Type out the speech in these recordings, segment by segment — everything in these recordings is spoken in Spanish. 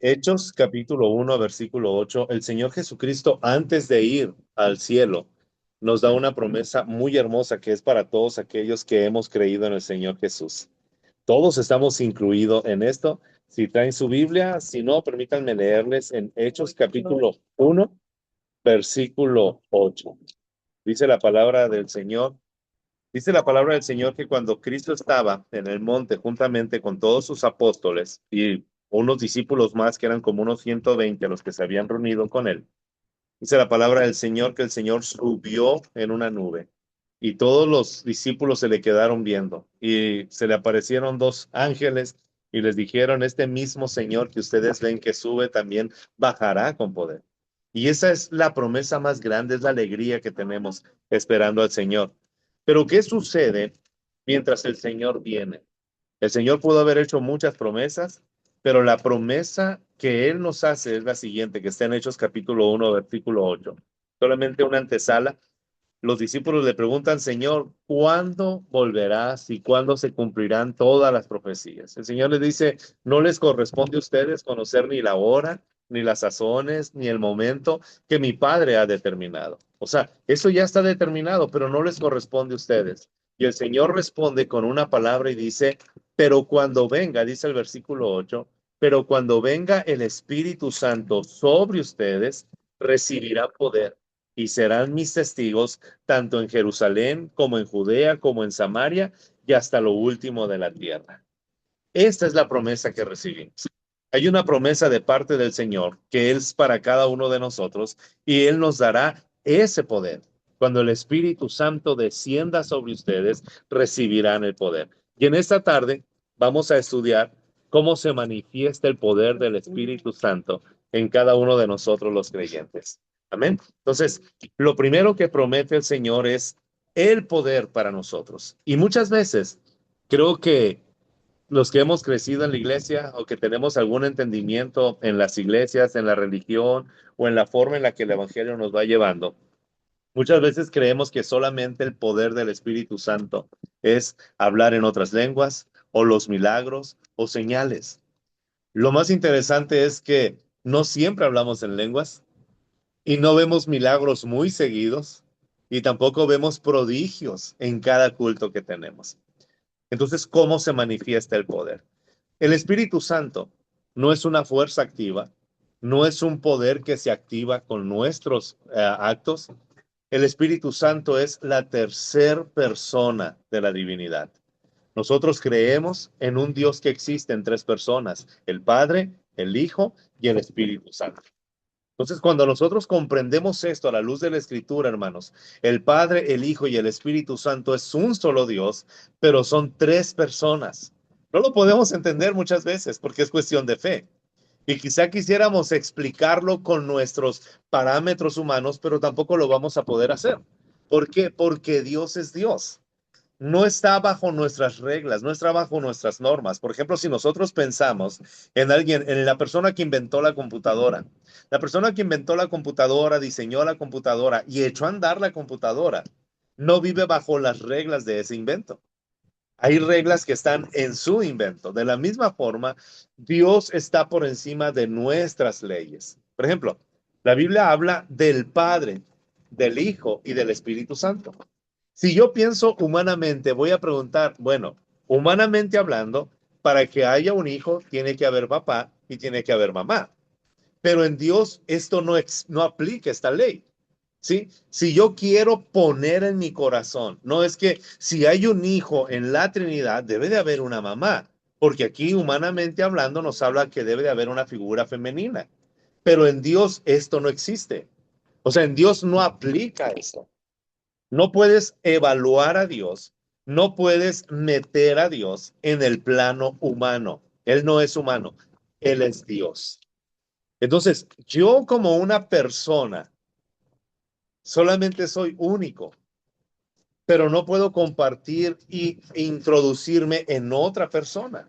Hechos capítulo 1, versículo 8. El Señor Jesucristo, antes de ir al cielo, nos da una promesa muy hermosa que es para todos aquellos que hemos creído en el Señor Jesús. Todos estamos incluidos en esto. Si traen su Biblia, si no, permítanme leerles en Hechos capítulo 1, versículo 8. Dice la palabra del Señor. Dice la palabra del Señor que cuando Cristo estaba en el monte juntamente con todos sus apóstoles y unos discípulos más que eran como unos 120 los que se habían reunido con él, dice la palabra del Señor que el Señor subió en una nube y todos los discípulos se le quedaron viendo y se le aparecieron dos ángeles y les dijeron, este mismo Señor que ustedes ven que sube también bajará con poder. Y esa es la promesa más grande, es la alegría que tenemos esperando al Señor. Pero ¿qué sucede mientras el Señor viene? El Señor pudo haber hecho muchas promesas, pero la promesa que Él nos hace es la siguiente, que está en Hechos capítulo 1, versículo 8. Solamente una antesala. Los discípulos le preguntan, Señor, ¿cuándo volverás y cuándo se cumplirán todas las profecías? El Señor les dice, no les corresponde a ustedes conocer ni la hora, ni las sazones, ni el momento que mi Padre ha determinado. O sea, eso ya está determinado, pero no les corresponde a ustedes. Y el Señor responde con una palabra y dice, pero cuando venga, dice el versículo 8, pero cuando venga el Espíritu Santo sobre ustedes, recibirá poder y serán mis testigos tanto en Jerusalén como en Judea como en Samaria y hasta lo último de la tierra. Esta es la promesa que recibimos. Hay una promesa de parte del Señor que es para cada uno de nosotros y Él nos dará ese poder. Cuando el Espíritu Santo descienda sobre ustedes, recibirán el poder. Y en esta tarde vamos a estudiar cómo se manifiesta el poder del Espíritu Santo en cada uno de nosotros los creyentes. Amén. Entonces, lo primero que promete el Señor es el poder para nosotros. Y muchas veces creo que los que hemos crecido en la iglesia o que tenemos algún entendimiento en las iglesias, en la religión o en la forma en la que el evangelio nos va llevando, muchas veces creemos que solamente el poder del Espíritu Santo es hablar en otras lenguas o los milagros o señales. Lo más interesante es que no siempre hablamos en lenguas y no vemos milagros muy seguidos y tampoco vemos prodigios en cada culto que tenemos. Entonces, ¿cómo se manifiesta el poder? El Espíritu Santo no es una fuerza activa, no es un poder que se activa con nuestros actos. El Espíritu Santo es la tercer persona de la divinidad. Nosotros creemos en un Dios que existe en tres personas, el Padre, el Hijo y el Espíritu Santo. Entonces, cuando nosotros comprendemos esto a la luz de la Escritura, hermanos, el Padre, el Hijo y el Espíritu Santo es un solo Dios, pero son tres personas. No lo podemos entender muchas veces porque es cuestión de fe. Y quizá quisiéramos explicarlo con nuestros parámetros humanos, pero tampoco lo vamos a poder hacer. ¿Por qué? Porque Dios es Dios, no está bajo nuestras reglas, no está bajo nuestras normas. Por ejemplo, si nosotros pensamos en alguien, en la persona que inventó la persona que inventó la computadora, diseñó la computadora y echó a andar la computadora, no vive bajo las reglas de ese invento. Hay reglas que están en su invento. De la misma forma, Dios está por encima de nuestras leyes. Por ejemplo, la Biblia habla del Padre, del Hijo y del Espíritu Santo. Si yo pienso humanamente, voy a preguntar, bueno, humanamente hablando, para que haya un hijo, tiene que haber papá y tiene que haber mamá. Pero en Dios esto no aplica esta ley. ¿Sí? Si yo quiero poner en mi corazón, no es que si hay un hijo en la Trinidad, debe de haber una mamá, porque aquí humanamente hablando nos habla que debe de haber una figura femenina, pero en Dios esto no existe. O sea, en Dios no aplica esto. No puedes evaluar a Dios, no puedes meter a Dios en el plano humano. Él no es humano, Él es Dios. Entonces, yo como una persona solamente soy único, pero no puedo compartir y introducirme en otra persona.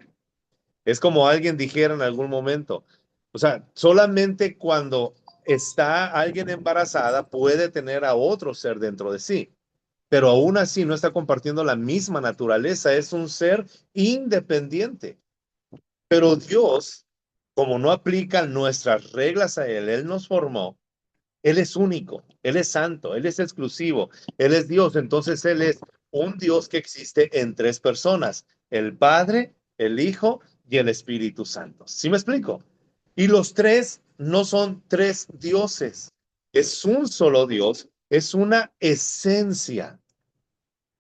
Es como alguien dijera en algún momento, o sea, solamente cuando está alguien embarazada puede tener a otro ser dentro de sí, pero aún así no está compartiendo la misma naturaleza, es un ser independiente. Pero Dios, como no aplican nuestras reglas a Él, Él nos formó. Él es único, Él es santo, Él es exclusivo, Él es Dios. Entonces Él es un Dios que existe en tres personas, el Padre, el Hijo y el Espíritu Santo. ¿Sí me explico? Y los tres no son tres dioses, es un solo Dios, es una esencia.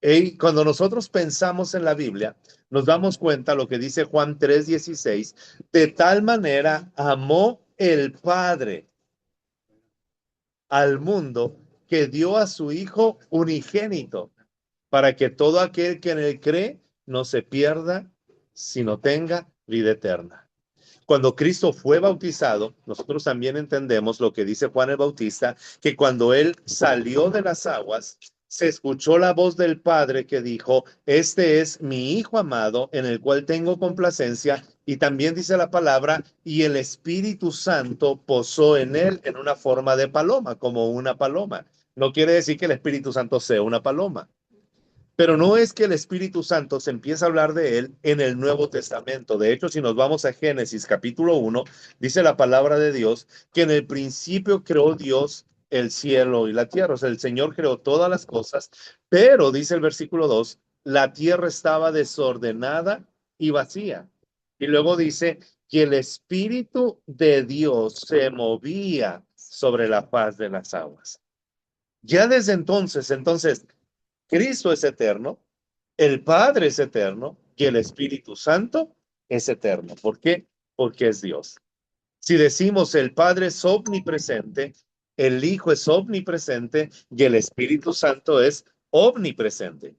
Y cuando nosotros pensamos en la Biblia, nos damos cuenta lo que dice Juan 3:16, de tal manera amó el Padre al mundo que dio a su Hijo unigénito, para que todo aquel que en él cree no se pierda, sino tenga vida eterna. Cuando Cristo fue bautizado, nosotros también entendemos lo que dice Juan el Bautista, que cuando él salió de las aguas, se escuchó la voz del Padre que dijo, este es mi Hijo amado en el cual tengo complacencia. Y también dice la palabra, y el Espíritu Santo posó en él en una forma de paloma, como una paloma. No quiere decir que el Espíritu Santo sea una paloma. Pero no es que el Espíritu Santo se empiece a hablar de él en el Nuevo Testamento. De hecho, si nos vamos a Génesis capítulo 1, dice la palabra de Dios que en el principio creó Dios el cielo y la tierra. O sea, el Señor creó todas las cosas, pero dice el versículo 2, la tierra estaba desordenada y vacía. Y luego dice que el Espíritu de Dios se movía sobre la faz de las aguas. Ya desde entonces, Cristo es eterno, el Padre es eterno y el Espíritu Santo es eterno. ¿Por qué? Porque es Dios. Si decimos el Padre es omnipresente, el Hijo es omnipresente y el Espíritu Santo es omnipresente.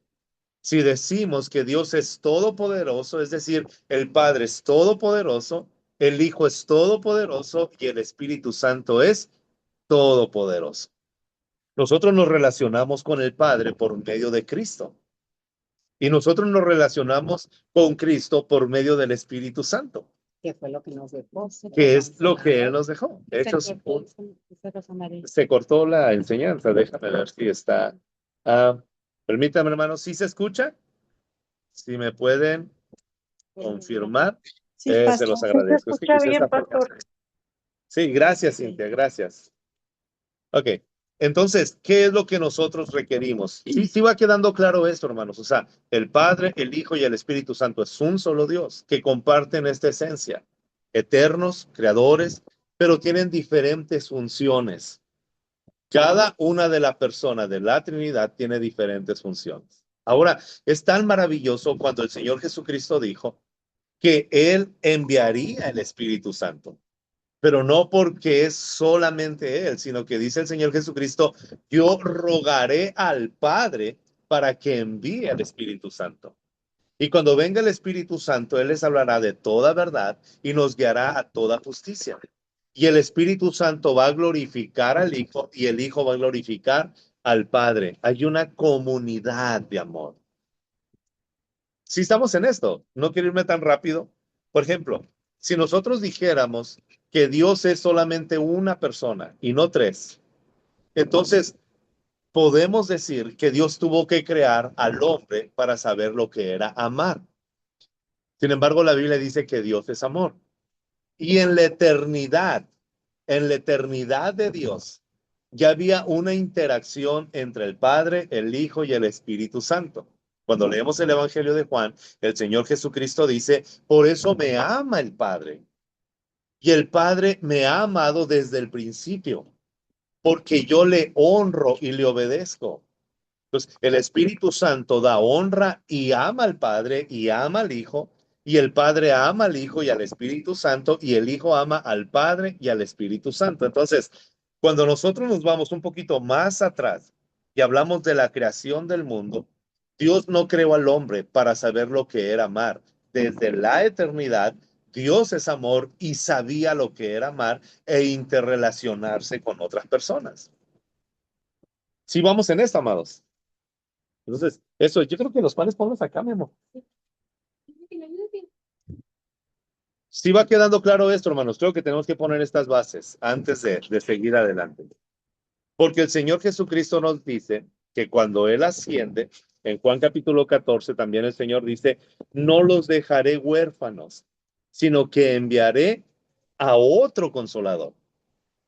Si decimos que Dios es todopoderoso, es decir, el Padre es todopoderoso, el Hijo es todopoderoso y el Espíritu Santo es todopoderoso. Nosotros nos relacionamos con el Padre por medio de Cristo. Y nosotros nos relacionamos con Cristo por medio del Espíritu Santo, que fue lo que nos dejó. que es lo que Él nos dejó. De hecho, se cortó la enseñanza. Déjame ver si está. Permítame, hermano, ¿sí se escucha? Si me pueden confirmar, Sí, se los pastor. agradezco. Es que quizás bien, está pastor. Sí, gracias, Cintia, gracias. Ok, entonces, ¿qué es lo que nosotros requerimos? Sí va quedando claro esto, hermanos. O sea, el Padre, el Hijo y el Espíritu Santo es un solo Dios que comparten esta esencia. Eternos, creadores, pero tienen diferentes funciones. Cada una de las personas de la Trinidad tiene diferentes funciones. Ahora, es tan maravilloso cuando el Señor Jesucristo dijo que Él enviaría el Espíritu Santo, pero no porque es solamente Él, sino que dice el Señor Jesucristo, yo rogaré al Padre para que envíe al Espíritu Santo. Y cuando venga el Espíritu Santo, Él les hablará de toda verdad y nos guiará a toda justicia. Y el Espíritu Santo va a glorificar al Hijo y el Hijo va a glorificar al Padre. Hay una comunidad de amor. Si estamos en esto, no quiero irme tan rápido. Por ejemplo, si nosotros dijéramos que Dios es solamente una persona y no tres, entonces podemos decir que Dios tuvo que crear al hombre para saber lo que era amar. Sin embargo, la Biblia dice que Dios es amor. Y en la eternidad de Dios, ya había una interacción entre el Padre, el Hijo y el Espíritu Santo. Cuando leemos el Evangelio de Juan, el Señor Jesucristo dice, por eso me ama el Padre. Y el Padre me ha amado desde el principio, porque yo le honro y le obedezco. Entonces, el Espíritu Santo da honra y ama al Padre y ama al Hijo, y el Padre ama al Hijo y al Espíritu Santo, y el Hijo ama al Padre y al Espíritu Santo. Entonces, cuando nosotros nos vamos un poquito más atrás y hablamos de la creación del mundo, Dios no creó al hombre para saber lo que era amar. Desde la eternidad, Dios es amor y sabía lo que era amar e interrelacionarse con otras personas. Sí, vamos en esto, amados. Entonces, eso, yo creo que los panes ponlos acá, mi amor. Sí va quedando claro esto, hermanos. Creo que tenemos que poner estas bases antes de seguir adelante. Porque el Señor Jesucristo nos dice que cuando Él asciende, en Juan capítulo 14, también el Señor dice, no los dejaré huérfanos, sino que enviaré a otro consolador.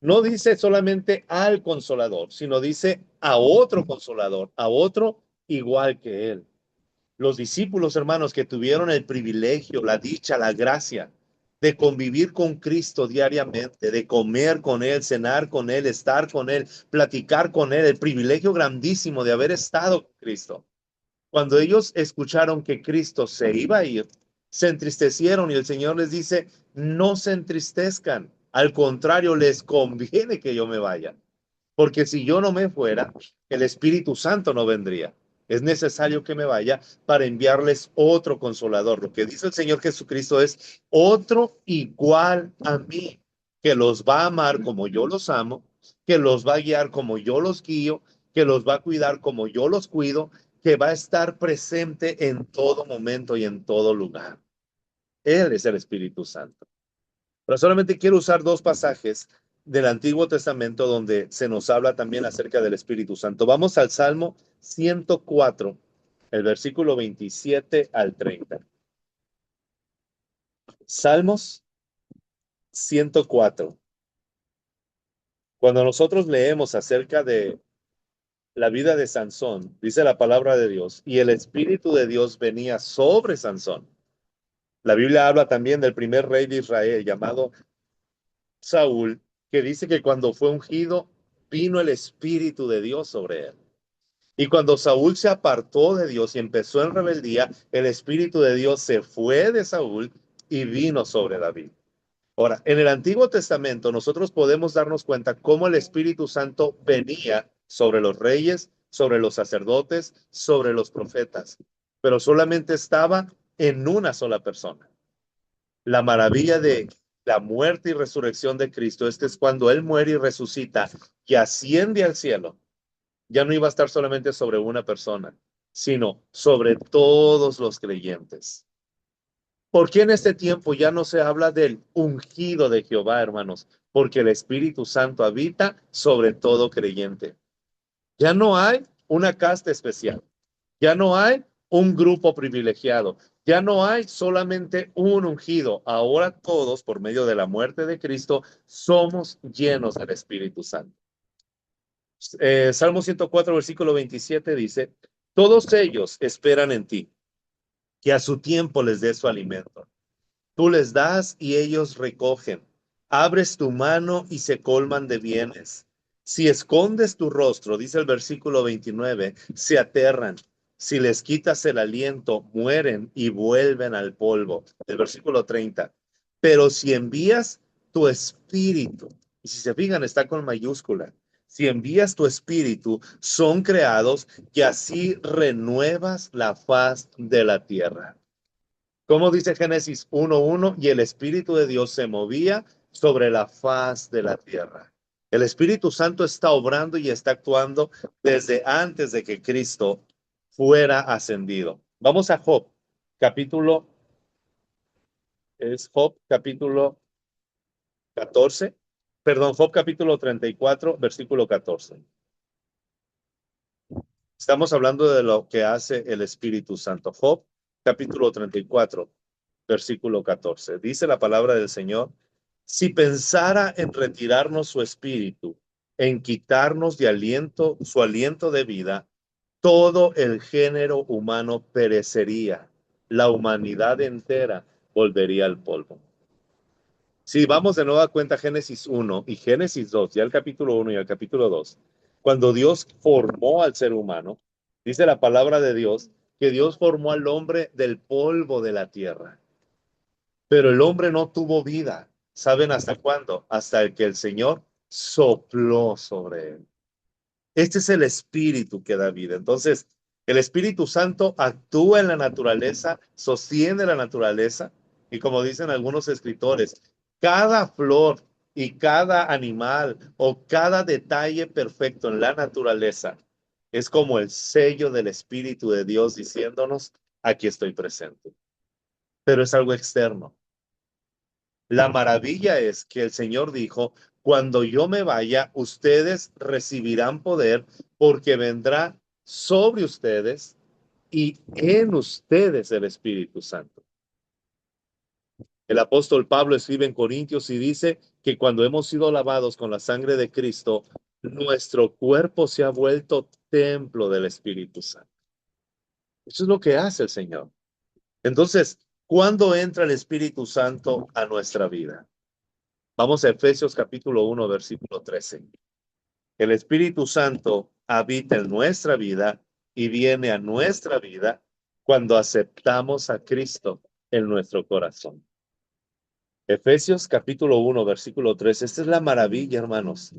No dice solamente al consolador, sino dice a otro consolador, a otro igual que él. Los discípulos, hermanos, que tuvieron el privilegio, la dicha, la gracia de convivir con Cristo diariamente, de comer con Él, cenar con Él, estar con Él, platicar con Él, el privilegio grandísimo de haber estado con Cristo. Cuando ellos escucharon que Cristo se iba a ir, se entristecieron y el Señor les dice, no se entristezcan, al contrario, les conviene que yo me vaya. Porque si yo no me fuera, el Espíritu Santo no vendría. Es necesario que me vaya para enviarles otro consolador. Lo que dice el Señor Jesucristo es otro igual a mí, que los va a amar como yo los amo, que los va a guiar como yo los guío, que los va a cuidar como yo los cuido, que va a estar presente en todo momento y en todo lugar. Él es el Espíritu Santo. Pero solamente quiero usar dos pasajes del Antiguo Testamento donde se nos habla también acerca del Espíritu Santo. Vamos al Salmo 104, el versículo 27 al 30. Salmos 104. Cuando nosotros leemos acerca de la vida de Sansón, dice la palabra de Dios, y el Espíritu de Dios venía sobre Sansón. La Biblia habla también del primer rey de Israel llamado Saúl, que dice que cuando fue ungido, vino el Espíritu de Dios sobre él. Y cuando Saúl se apartó de Dios y empezó en rebeldía, el Espíritu de Dios se fue de Saúl y vino sobre David. Ahora, en el Antiguo Testamento nosotros podemos darnos cuenta cómo el Espíritu Santo venía sobre los reyes, sobre los sacerdotes, sobre los profetas, pero solamente estaba en una sola persona. La maravilla de la muerte y resurrección de Cristo, este es cuando Él muere y resucita y asciende al cielo. Ya no iba a estar solamente sobre una persona, sino sobre todos los creyentes. ¿Por qué en este tiempo ya no se habla del ungido de Jehová, hermanos? Porque el Espíritu Santo habita sobre todo creyente. Ya no hay una casta especial. Ya no hay un grupo privilegiado. Ya no hay solamente un ungido. Ahora todos, por medio de la muerte de Cristo, somos llenos del Espíritu Santo. Salmo 104, versículo 27 dice, todos ellos esperan en ti, que a su tiempo les dé su alimento. Tú les das y ellos recogen. Abres tu mano y se colman de bienes. Si escondes tu rostro, dice el versículo 29, se aterran. Si les quitas el aliento, mueren y vuelven al polvo. El versículo 30. Pero si envías tu espíritu, y si se fijan, está con mayúscula. Si envías tu espíritu, son creados y así renuevas la faz de la tierra. Como dice Génesis 1:1, y el Espíritu de Dios se movía sobre la faz de la tierra. El Espíritu Santo está obrando y está actuando desde antes de que Cristo fuera ascendido. Vamos a Job, capítulo, es Job capítulo 14, perdón, Job capítulo 34, versículo 14. Estamos hablando de lo que hace el Espíritu Santo. Job capítulo 34, versículo 14. Dice la palabra del Señor, si pensara en retirarnos su espíritu, en quitarnos de aliento, su aliento de vida, todo el género humano perecería, la humanidad entera volvería al polvo. Si vamos de nueva cuenta a Génesis 1 y Génesis 2, ya el capítulo 1 y el capítulo 2, cuando Dios formó al ser humano, dice la palabra de Dios que Dios formó al hombre del polvo de la tierra. Pero el hombre no tuvo vida. ¿Saben hasta cuándo? Hasta el que el Señor sopló sobre él. Este es el espíritu que da vida. Entonces, el Espíritu Santo actúa en la naturaleza, sostiene la naturaleza, y como dicen algunos escritores, cada flor y cada animal o cada detalle perfecto en la naturaleza es como el sello del Espíritu de Dios diciéndonos, aquí estoy presente. Pero es algo externo. La maravilla es que el Señor dijo, cuando yo me vaya, ustedes recibirán poder porque vendrá sobre ustedes y en ustedes el Espíritu Santo. El apóstol Pablo escribe en Corintios y dice que cuando hemos sido lavados con la sangre de Cristo, nuestro cuerpo se ha vuelto templo del Espíritu Santo. Eso es lo que hace el Señor. Entonces, ¿cuándo entra el Espíritu Santo a nuestra vida? Vamos a Efesios capítulo 1, versículo 13. El Espíritu Santo habita en nuestra vida y viene a nuestra vida cuando aceptamos a Cristo en nuestro corazón. Efesios capítulo 1, versículo 13. Esta es la maravilla, hermanos,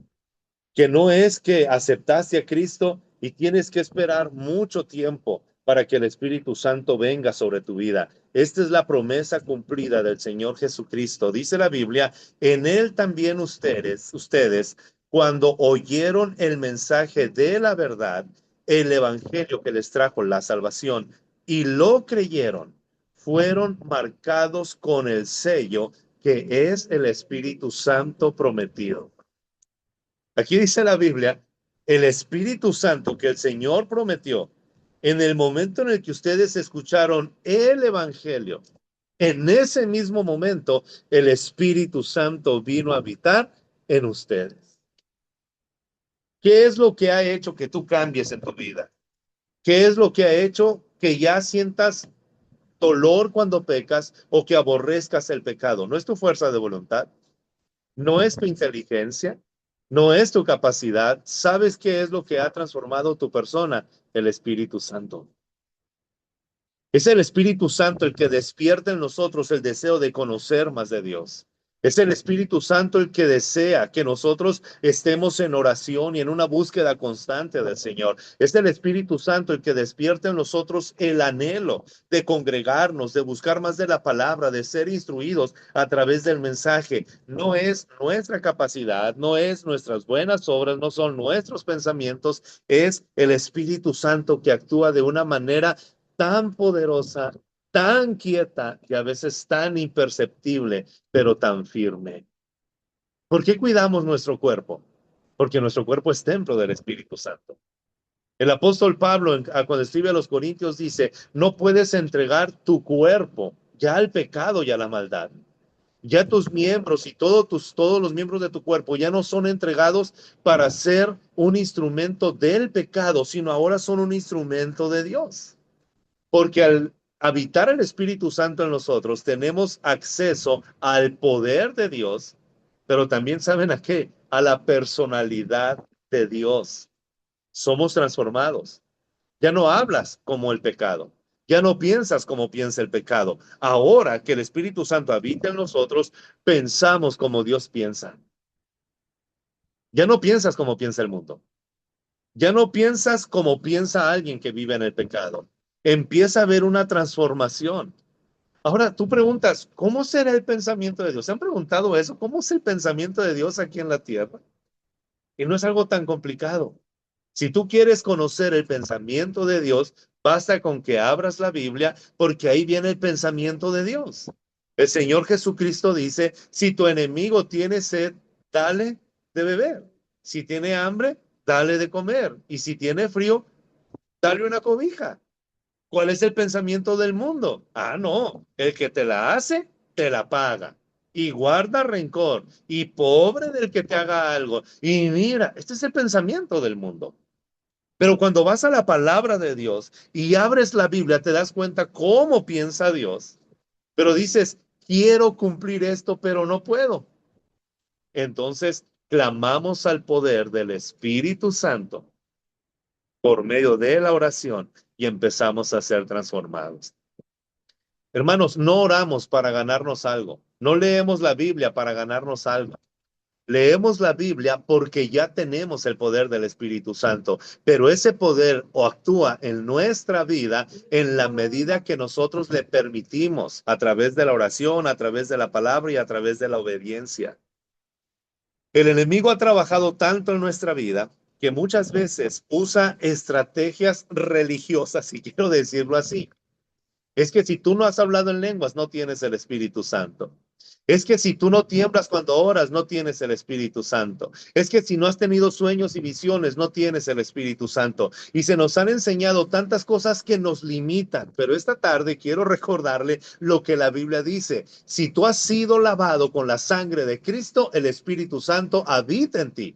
que no es que aceptaste a Cristo y tienes que esperar mucho tiempo para que el Espíritu Santo venga sobre tu vida. Esta es la promesa cumplida del Señor Jesucristo. Dice la Biblia, en Él también ustedes, cuando oyeron el mensaje de la verdad, el evangelio que les trajo la salvación, y lo creyeron, fueron marcados con el sello que es el Espíritu Santo prometido. Aquí dice la Biblia, el Espíritu Santo que el Señor prometió, en el momento en el que ustedes escucharon el Evangelio, en ese mismo momento el Espíritu Santo vino a habitar en ustedes. ¿Qué es lo que ha hecho que tú cambies en tu vida? ¿Qué es lo que ha hecho que ya sientas dolor cuando pecas o que aborrezcas el pecado? No es tu fuerza de voluntad, no es tu inteligencia, no es tu capacidad. ¿Sabes qué es lo que ha transformado tu persona? El Espíritu Santo. Es el Espíritu Santo el que despierta en nosotros el deseo de conocer más de Dios. Es el Espíritu Santo el que desea que nosotros estemos en oración y en una búsqueda constante del Señor. Es el Espíritu Santo el que despierta en nosotros el anhelo de congregarnos, de buscar más de la palabra, de ser instruidos a través del mensaje. No es nuestra capacidad, no es nuestras buenas obras, no son nuestros pensamientos, es el Espíritu Santo que actúa de una manera tan poderosa, tan quieta y a veces tan imperceptible, pero tan firme. ¿Por qué cuidamos nuestro cuerpo? Porque nuestro cuerpo es templo del Espíritu Santo. El apóstol Pablo, cuando escribe a los Corintios, dice, no puedes entregar tu cuerpo ya al pecado y a la maldad. Ya tus miembros y todos los miembros de tu cuerpo ya no son entregados para ser un instrumento del pecado, sino ahora son un instrumento de Dios. Porque al habitar el Espíritu Santo en nosotros, tenemos acceso al poder de Dios, pero también saben a qué, a la personalidad de Dios. Somos transformados. Ya no hablas como el pecado. Ya no piensas como piensa el pecado. Ahora que el Espíritu Santo habita en nosotros, pensamos como Dios piensa. Ya no piensas como piensa el mundo. Ya no piensas como piensa alguien que vive en el pecado. Empieza a haber una transformación. Ahora tú preguntas, ¿cómo será el pensamiento de Dios? ¿Se han preguntado eso? ¿Cómo es el pensamiento de Dios aquí en la tierra? Y no es algo tan complicado. Si tú quieres conocer el pensamiento de Dios, basta con que abras la Biblia porque ahí viene el pensamiento de Dios. El Señor Jesucristo dice, si tu enemigo tiene sed, dale de beber. Si tiene hambre, dale de comer. Y si tiene frío, dale una cobija. ¿Cuál es el pensamiento del mundo? Ah, no, el que te la hace, te la paga. Y guarda rencor. Y pobre del que te haga algo. Y mira, este es el pensamiento del mundo. Pero cuando vas a la palabra de Dios y abres la Biblia, te das cuenta cómo piensa Dios. Pero dices, quiero cumplir esto, pero no puedo. Entonces, clamamos al poder del Espíritu Santo por medio de la oración y empezamos a ser transformados. Hermanos, no oramos para ganarnos algo. No leemos la Biblia para ganarnos algo. Leemos la Biblia porque ya tenemos el poder del Espíritu Santo, pero ese poder actúa en nuestra vida en la medida que nosotros le permitimos a través de la oración, a través de la palabra y a través de la obediencia. El enemigo ha trabajado tanto en nuestra vida que muchas veces usa estrategias religiosas, si quiero decirlo así. Es que si tú no has hablado en lenguas, no tienes el Espíritu Santo. Es que si tú no tiemblas cuando oras, no tienes el Espíritu Santo. Es que si no has tenido sueños y visiones, no tienes el Espíritu Santo. Y se nos han enseñado tantas cosas que nos limitan. Pero esta tarde quiero recordarle lo que la Biblia dice. Si tú has sido lavado con la sangre de Cristo, el Espíritu Santo habita en ti.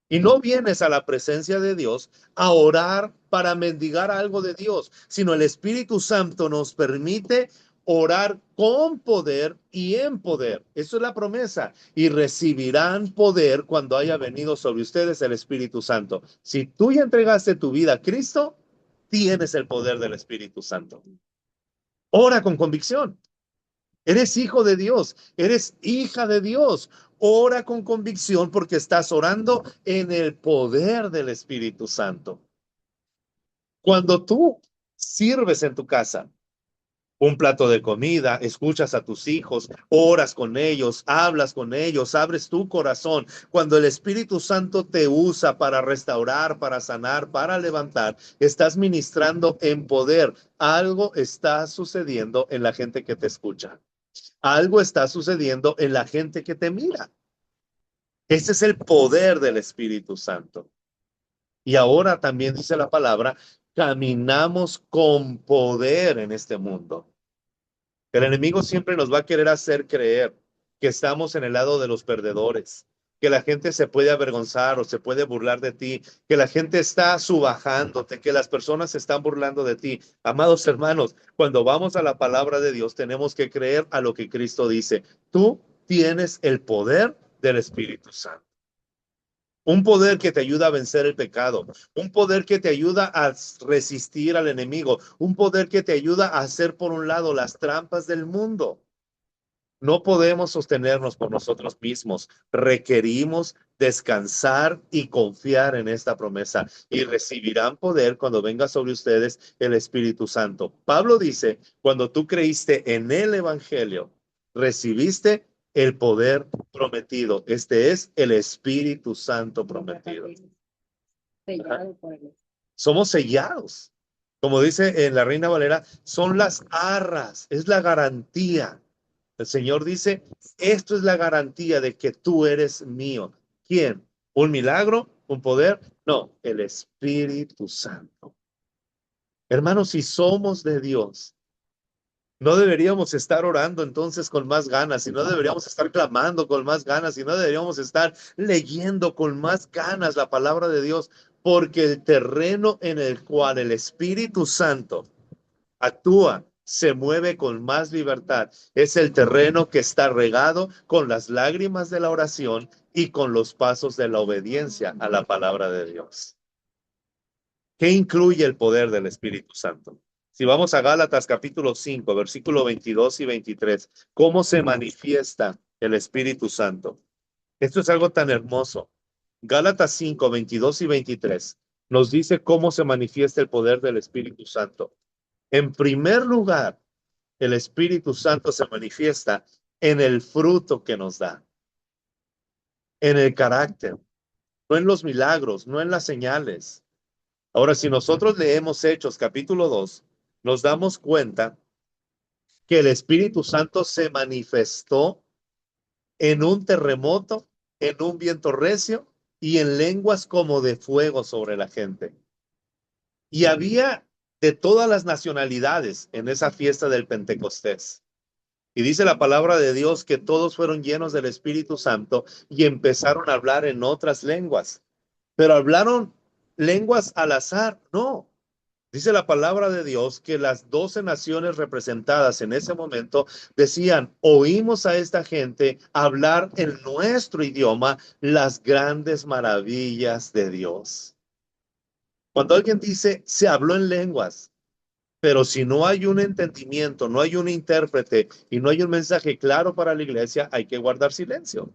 Y no vienes a la presencia de Dios a orar para mendigar algo de Dios, sino el Espíritu Santo nos permite orar con poder y en poder. Eso es la promesa. Y recibirán poder cuando haya venido sobre ustedes el Espíritu Santo. Si tú ya entregaste tu vida a Cristo, tienes el poder del Espíritu Santo. Ora con convicción. Eres hijo de Dios, eres hija de Dios. Ora con convicción porque estás orando en el poder del Espíritu Santo. Cuando tú sirves en tu casa un plato de comida, escuchas a tus hijos, oras con ellos, hablas con ellos, abres tu corazón. Cuando el Espíritu Santo te usa para restaurar, para sanar, para levantar, estás ministrando en poder. Algo está sucediendo en la gente que te escucha. Algo está sucediendo en la gente que te mira. Ese es el poder del Espíritu Santo. Y ahora también dice la palabra, caminamos con poder en este mundo. El enemigo siempre nos va a querer hacer creer que estamos en el lado de los perdedores, que la gente se puede avergonzar o se puede burlar de ti, que la gente está subajándote, que las personas se están burlando de ti. Amados hermanos, cuando vamos a la palabra de Dios, tenemos que creer a lo que Cristo dice. Tú tienes el poder del Espíritu Santo. Un poder que te ayuda a vencer el pecado, un poder que te ayuda a resistir al enemigo, un poder que te ayuda a hacer por un lado las trampas del mundo. No podemos sostenernos por nosotros mismos. Requerimos descansar y confiar en esta promesa y recibirán poder cuando venga sobre ustedes el Espíritu Santo. Pablo dice, cuando tú creíste en el Evangelio, recibiste el poder prometido. Este es el Espíritu Santo prometido. Somos sellados. Como dice en la Reina Valera, son las arras, es la garantía. El Señor dice, esto es la garantía de que tú eres mío. ¿Quién? ¿Un milagro? ¿Un poder? No, el Espíritu Santo. Hermanos, si somos de Dios, no deberíamos estar orando entonces con más ganas, y no deberíamos estar clamando con más ganas, y no deberíamos estar leyendo con más ganas la palabra de Dios, porque el terreno en el cual el Espíritu Santo actúa, se mueve con más libertad. Es el terreno que está regado con las lágrimas de la oración y con los pasos de la obediencia a la palabra de Dios. ¿Qué incluye el poder del Espíritu Santo? Si vamos a Gálatas capítulo 5, versículo 22 y 23, ¿cómo se manifiesta el Espíritu Santo? Esto es algo tan hermoso. Gálatas 5, 22 y 23 nos dice cómo se manifiesta el poder del Espíritu Santo. En primer lugar, el Espíritu Santo se manifiesta en el fruto que nos da, en el carácter, no en los milagros, no en las señales. Ahora, si nosotros leemos Hechos capítulo 2, nos damos cuenta que el Espíritu Santo se manifestó en un terremoto, en un viento recio y en lenguas como de fuego sobre la gente. Y había de todas las nacionalidades en esa fiesta del Pentecostés. Y dice la palabra de Dios que todos fueron llenos del Espíritu Santo y empezaron a hablar en otras lenguas. Pero hablaron lenguas al azar, no. Dice la palabra de Dios que las 12 naciones representadas en ese momento decían, oímos a esta gente hablar en nuestro idioma las grandes maravillas de Dios. Cuando alguien dice, se habló en lenguas, pero si no hay un entendimiento, no hay un intérprete y no hay un mensaje claro para la iglesia, hay que guardar silencio.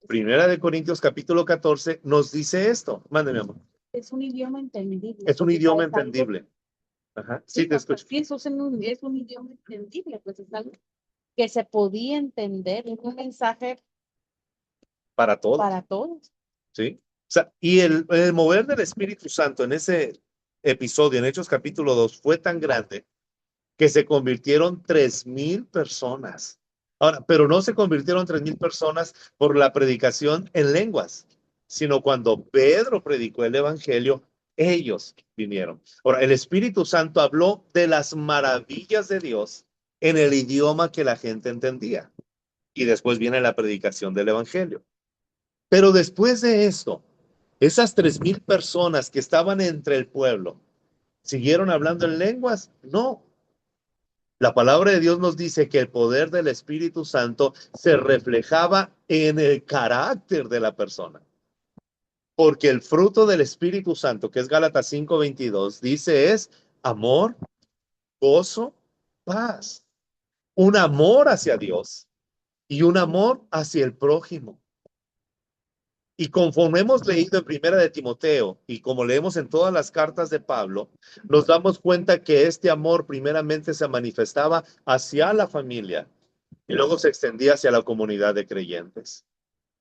Primera de Corintios capítulo 14 nos dice esto. Mándeme, amor. Es un idioma entendible. Es un idioma entendible. Ajá. Sí, te escucho. Sí, eso es un idioma entendible, pues es algo que se podía entender, es un mensaje Para todos. para todos. ¿Sí? O sea, y el mover del Espíritu Santo en ese episodio, en Hechos capítulo 2, fue tan grande que se convirtieron 3,000 personas. Ahora, pero no se convirtieron 3,000 personas por la predicación en lenguas, sino cuando Pedro predicó el evangelio, ellos vinieron. Ahora, el Espíritu Santo habló de las maravillas de Dios en el idioma que la gente entendía. Y después viene la predicación del evangelio. Pero después de esto, esas 3,000 personas que estaban entre el pueblo, ¿siguieron hablando en lenguas? No. La palabra de Dios nos dice que el poder del Espíritu Santo se reflejaba en el carácter de la persona. Porque el fruto del Espíritu Santo, que es Gálatas 5:22, dice es amor, gozo, paz. Un amor hacia Dios y un amor hacia el prójimo. Y conforme hemos leído en Primera de Timoteo y como leemos en todas las cartas de Pablo, nos damos cuenta que este amor primeramente se manifestaba hacia la familia y luego se extendía hacia la comunidad de creyentes.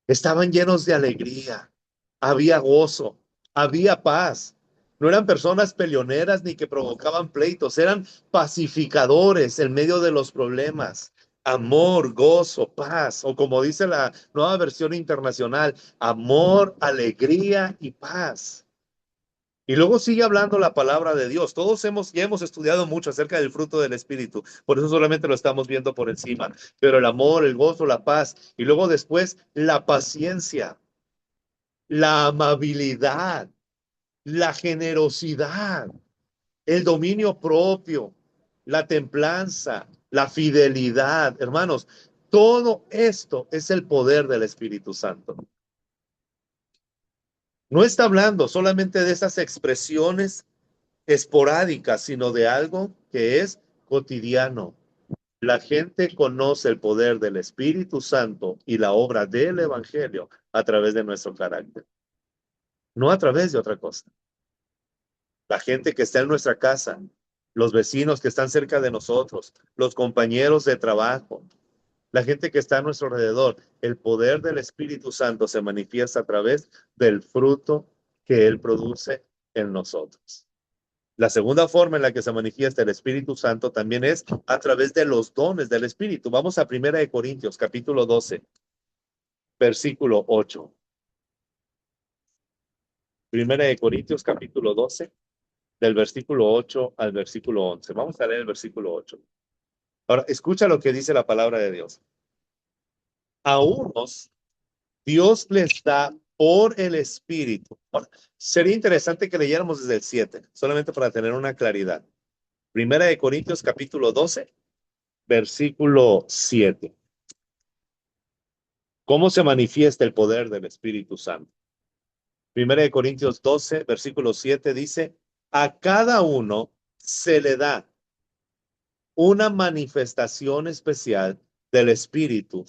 Estaban llenos de alegría, había gozo, había paz. No eran personas peleoneras ni que provocaban pleitos, eran pacificadores en medio de los problemas. Amor, gozo, paz, o como dice la nueva versión internacional, amor, alegría y paz. Y luego sigue hablando la palabra de Dios. Ya hemos estudiado mucho acerca del fruto del Espíritu, por eso solamente lo estamos viendo por encima. Pero el amor, el gozo, la paz, y luego después la paciencia, la amabilidad, la generosidad, el dominio propio, la templanza, la fidelidad. Hermanos, todo esto es el poder del Espíritu Santo. No está hablando solamente de esas expresiones esporádicas, sino de algo que es cotidiano. La gente conoce el poder del Espíritu Santo y la obra del Evangelio a través de nuestro carácter, no a través de otra cosa. La gente que está en nuestra casa, los vecinos que están cerca de nosotros, los compañeros de trabajo, la gente que está a nuestro alrededor, el poder del Espíritu Santo se manifiesta a través del fruto que Él produce en nosotros. La segunda forma en la que se manifiesta el Espíritu Santo también es a través de los dones del Espíritu. Vamos a 1 Corintios, capítulo 12, versículo 8. 1 Corintios, capítulo 12, del versículo 8 al versículo 11. Vamos a leer el versículo 8. Ahora, escucha lo que dice la palabra de Dios. A unos Dios les da por el Espíritu. Ahora, sería interesante que leyéramos desde el 7, solamente para tener una claridad. 1 Corintios, capítulo 12, versículo 7. ¿Cómo se manifiesta el poder del Espíritu Santo? 1 Corintios 12, versículo 7 dice, a cada uno se le da una manifestación especial del Espíritu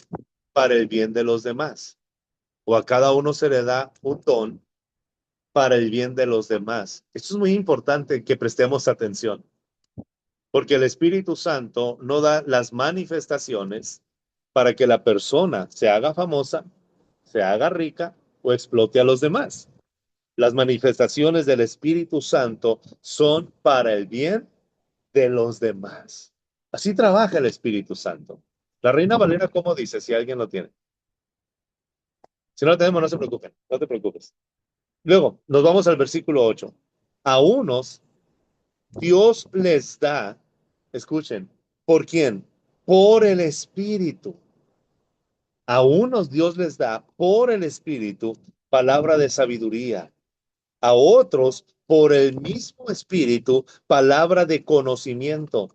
para el bien de los demás. O a cada uno se le da un don para el bien de los demás. Esto es muy importante que prestemos atención, porque el Espíritu Santo no da las manifestaciones para que la persona se haga famosa, se haga rica o explote a los demás. Las manifestaciones del Espíritu Santo son para el bien de los demás. Así trabaja el Espíritu Santo. La Reina Valera, ¿cómo dice? Si alguien lo tiene. Si no lo tenemos, no se preocupen, no te preocupes. Luego, nos vamos al versículo 8. A unos Dios les da, escuchen, ¿por quién? Por el Espíritu. A unos Dios les da por el Espíritu palabra de sabiduría. A otros por el mismo Espíritu palabra de conocimiento.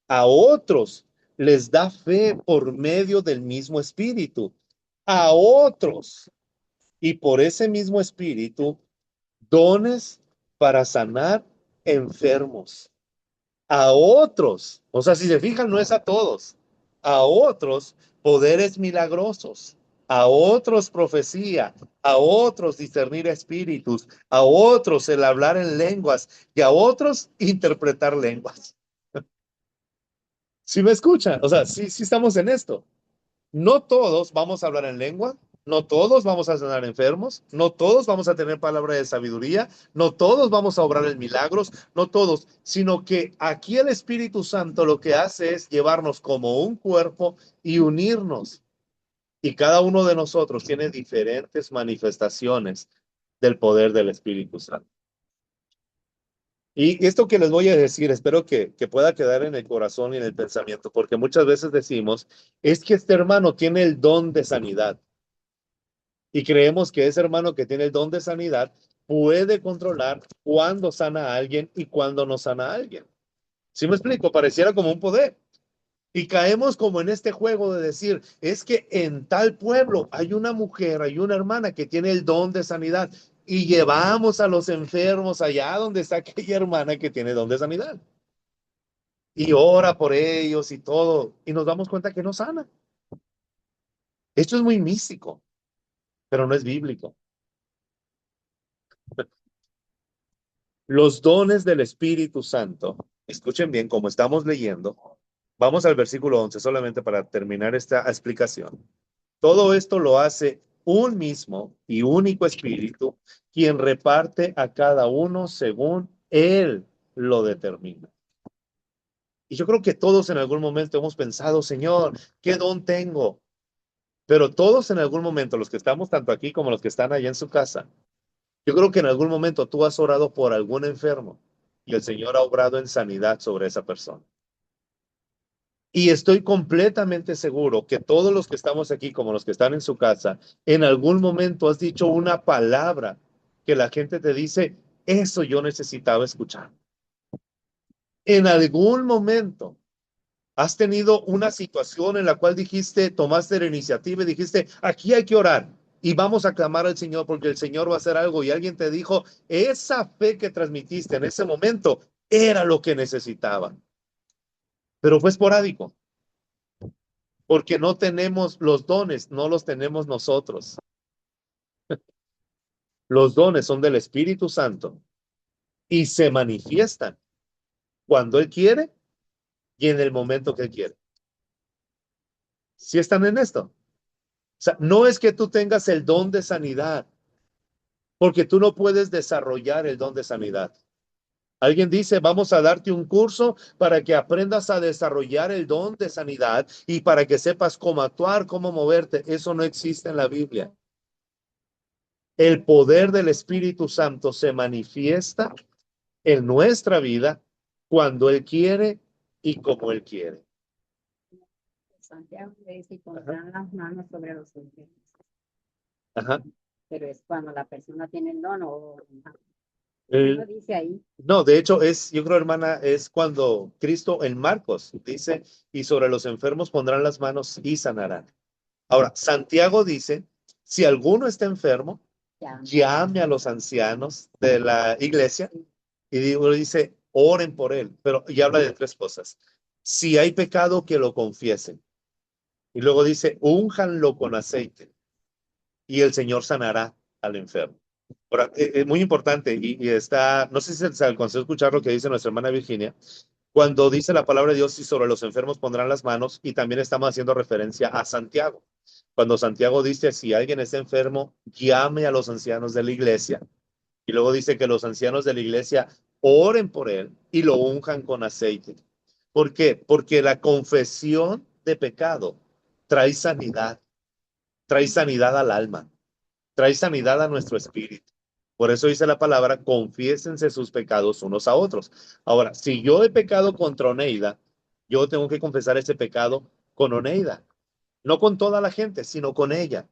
A otros les da fe por medio del mismo Espíritu. A otros, y por ese mismo Espíritu, dones para sanar enfermos. A otros, o sea, si se fijan, no es a todos. A otros, poderes milagrosos. A otros, profecía. A otros, discernir espíritus. A otros, el hablar en lenguas. Y a otros, interpretar lenguas. ¿Sí me escuchan? O sea, sí estamos en esto. No todos vamos a hablar en lengua, No todos vamos a sanar enfermos, no todos vamos a tener palabra de sabiduría, no todos vamos a obrar en milagros, no todos, sino que aquí el Espíritu Santo lo que hace es llevarnos como un cuerpo y unirnos. Y cada uno de nosotros tiene diferentes manifestaciones del poder del Espíritu Santo. Y esto que les voy a decir, espero que pueda quedar en el corazón y en el pensamiento, porque muchas veces decimos, es que este hermano tiene el don de sanidad y creemos que ese hermano que tiene el don de sanidad puede controlar cuándo sana a alguien y cuándo no sana a alguien. ¿Sí me explico? Pareciera como un poder. Y caemos como en este juego de decir, es que en tal pueblo hay una mujer, hay una hermana que tiene el don de sanidad y llevamos a los enfermos allá donde está aquella hermana que tiene don de sanidad y ora por ellos y todo y nos damos cuenta que no sana. Esto es muy místico, pero no es bíblico. Los dones del Espíritu Santo, escuchen bien, como estamos leyendo, vamos al versículo 11 solamente para terminar esta explicación. Todo esto lo hace un mismo y único Espíritu, quien reparte a cada uno según Él lo determina. Y yo creo que todos en algún momento hemos pensado, Señor, ¿qué don tengo? Pero todos en algún momento, los que estamos tanto aquí como los que están allá en su casa, yo creo que en algún momento tú has orado por algún enfermo y el Señor ha obrado en sanidad sobre esa persona. Y estoy completamente seguro que todos los que estamos aquí, como los que están en su casa, en algún momento has dicho una palabra que la gente te dice, eso yo necesitaba escuchar. En algún momento has tenido una situación en la cual dijiste, tomaste la iniciativa y dijiste, aquí hay que orar y vamos a clamar al Señor porque el Señor va a hacer algo. Y alguien te dijo, esa fe que transmitiste en ese momento era lo que necesitaba. Pero fue esporádico, porque no tenemos los dones, no los tenemos nosotros. Los dones son del Espíritu Santo y se manifiestan cuando Él quiere y en el momento que Él quiere. ¿Sí están en esto? O sea, no es que tú tengas el don de sanidad, porque tú no puedes desarrollar el don de sanidad. Alguien dice, vamos a darte un curso para que aprendas a desarrollar el don de sanidad y para que sepas cómo actuar, cómo moverte. Eso no existe en la Biblia. El poder del Espíritu Santo se manifiesta en nuestra vida cuando Él quiere y como Él quiere. Santiago le dice, pondrán las manos sobre los enfermos. Ajá. Pero es cuando la persona tiene el don o El, no dice ahí. no, de hecho es, yo creo, hermana, es cuando Cristo en Marcos dice, y sobre los enfermos pondrán las manos y sanarán. Ahora, Santiago dice, si alguno está enfermo, Ya. llame a los ancianos de la iglesia y dice, oren por él, pero ya habla de tres cosas. Si hay pecado, que lo confiesen. Y luego dice, únjanlo con aceite y el Señor sanará al enfermo. Ahora, es muy importante y está, no sé si se alcanzó a escuchar lo que dice nuestra hermana Virginia, cuando dice la palabra de Dios y sobre los enfermos pondrán las manos y también estamos haciendo referencia a Santiago. Cuando Santiago dice, si alguien está enfermo, llame a los ancianos de la iglesia. Y luego dice que los ancianos de la iglesia oren por él y lo unjan con aceite. ¿Por qué? Porque la confesión de pecado trae sanidad al alma, trae sanidad a nuestro espíritu. Por eso dice la palabra, confiésense sus pecados unos a otros. Ahora, si yo he pecado contra Oneida, yo tengo que confesar ese pecado con Oneida, no con toda la gente, sino con ella.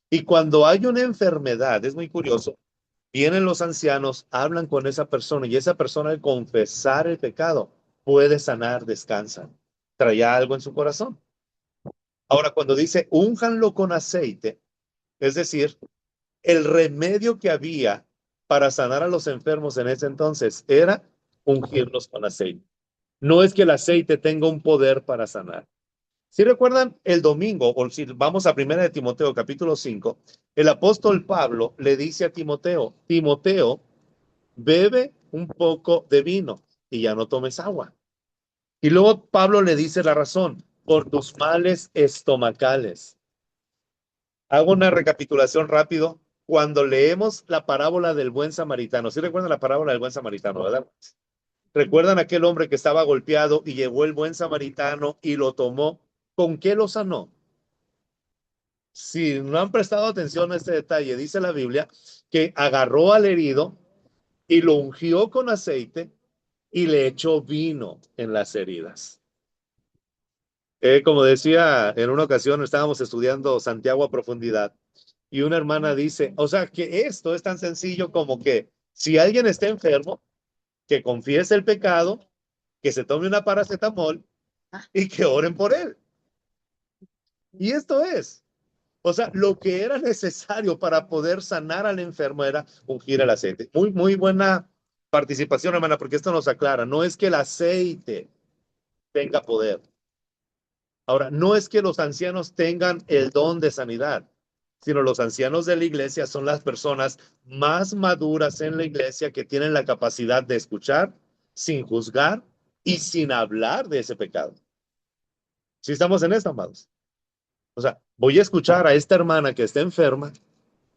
Y cuando hay una enfermedad, es muy curioso, vienen los ancianos, hablan con esa persona y esa persona al confesar el pecado puede sanar, descansa, traía algo en su corazón. Ahora, cuando dice, únjanlo con aceite, es decir, el remedio que había para sanar a los enfermos en ese entonces era ungirlos con aceite. No es que el aceite tenga un poder para sanar. Si recuerdan el domingo, o si vamos a primera de Timoteo, capítulo 5, el apóstol Pablo le dice a Timoteo, Timoteo, bebe un poco de vino y ya no tomes agua. Y luego Pablo le dice la razón, por tus males estomacales. Hago una recapitulación rápido. Cuando leemos la parábola del buen samaritano, ¿sí recuerdan la parábola del buen samaritano, verdad? ¿Recuerdan aquel hombre que estaba golpeado y llegó el buen samaritano y lo tomó? ¿Con qué lo sanó? Si no han prestado atención a este detalle, dice la Biblia que agarró al herido y lo ungió con aceite y le echó vino en las heridas. Como decía en una ocasión, estábamos estudiando Santiago a profundidad y una hermana dice, o sea, que esto es tan sencillo como que si alguien está enfermo, que confiese el pecado, que se tome una paracetamol y que oren por él. Y esto es, o sea, lo que era necesario para poder sanar al enfermo era ungir el aceite. Muy, muy buena participación, hermana, porque esto nos aclara. No es que el aceite tenga poder. Ahora, no es que los ancianos tengan el don de sanidad, sino los ancianos de la iglesia son las personas más maduras en la iglesia que tienen la capacidad de escuchar sin juzgar y sin hablar de ese pecado. ¿Sí estamos en esto, amados? O sea, voy a escuchar a esta hermana que está enferma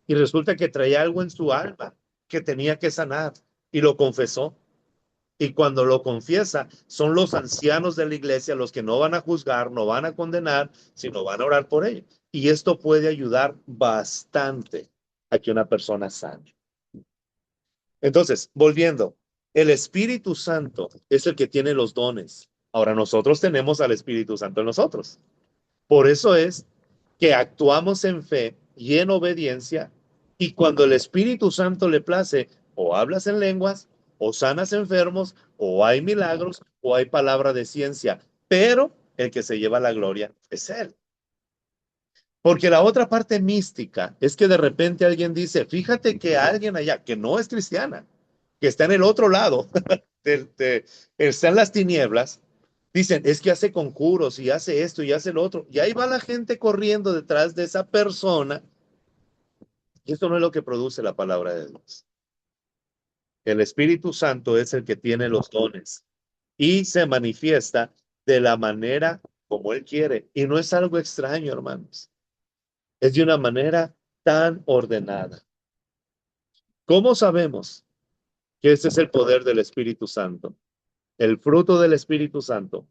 y resulta que traía algo en su alma que tenía que sanar y lo confesó. Y cuando lo confiesa, son los ancianos de la iglesia los que no van a juzgar, no van a condenar, sino van a orar por ella. Y esto puede ayudar bastante a que una persona sane. Entonces, volviendo, el Espíritu Santo es el que tiene los dones. Ahora nosotros tenemos al Espíritu Santo en nosotros. Por eso es que actuamos en fe y en obediencia, y cuando el Espíritu Santo le place, o hablas en lenguas, o sanas enfermos, o hay milagros, o hay palabra de ciencia, pero el que se lleva la gloria es Él. Porque la otra parte mística es que de repente alguien dice, fíjate que alguien allá, que no es cristiana, que está en el otro lado, está en las tinieblas, dicen, es que hace conjuros y hace esto y hace lo otro. Y ahí va la gente corriendo detrás de esa persona. Y esto no es lo que produce la palabra de Dios. El Espíritu Santo es el que tiene los dones y se manifiesta de la manera como Él quiere. Y no es algo extraño, hermanos. Es de una manera tan ordenada. ¿Cómo sabemos que este es el poder del Espíritu Santo? El fruto del Espíritu Santo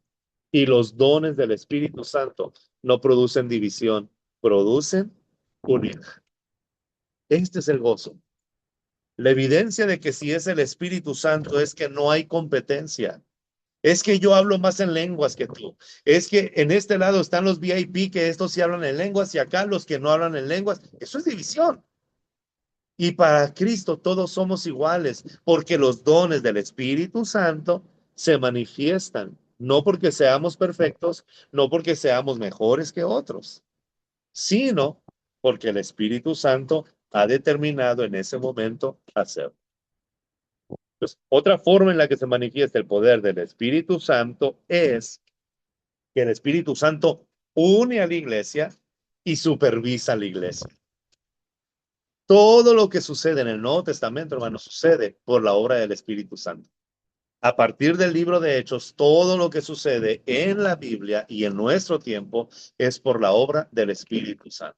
y los dones del Espíritu Santo no producen división, producen unidad. Este es el gozo. La evidencia de que si es el Espíritu Santo es que no hay competencia. Es que yo hablo más en lenguas que tú. Es que en este lado están los VIP que estos sí hablan en lenguas y acá los que no hablan en lenguas. Eso es división. Y para Cristo todos somos iguales porque los dones del Espíritu Santo se manifiestan, no porque seamos perfectos, no porque seamos mejores que otros, sino porque el Espíritu Santo ha determinado en ese momento hacerlo. Pues, otra forma en la que se manifiesta el poder del Espíritu Santo es que el Espíritu Santo une a la iglesia y supervisa a la iglesia. Todo lo que sucede en el Nuevo Testamento, hermano, sucede por la obra del Espíritu Santo. A partir del libro de Hechos, todo lo que sucede en la Biblia y en nuestro tiempo es por la obra del Espíritu Santo.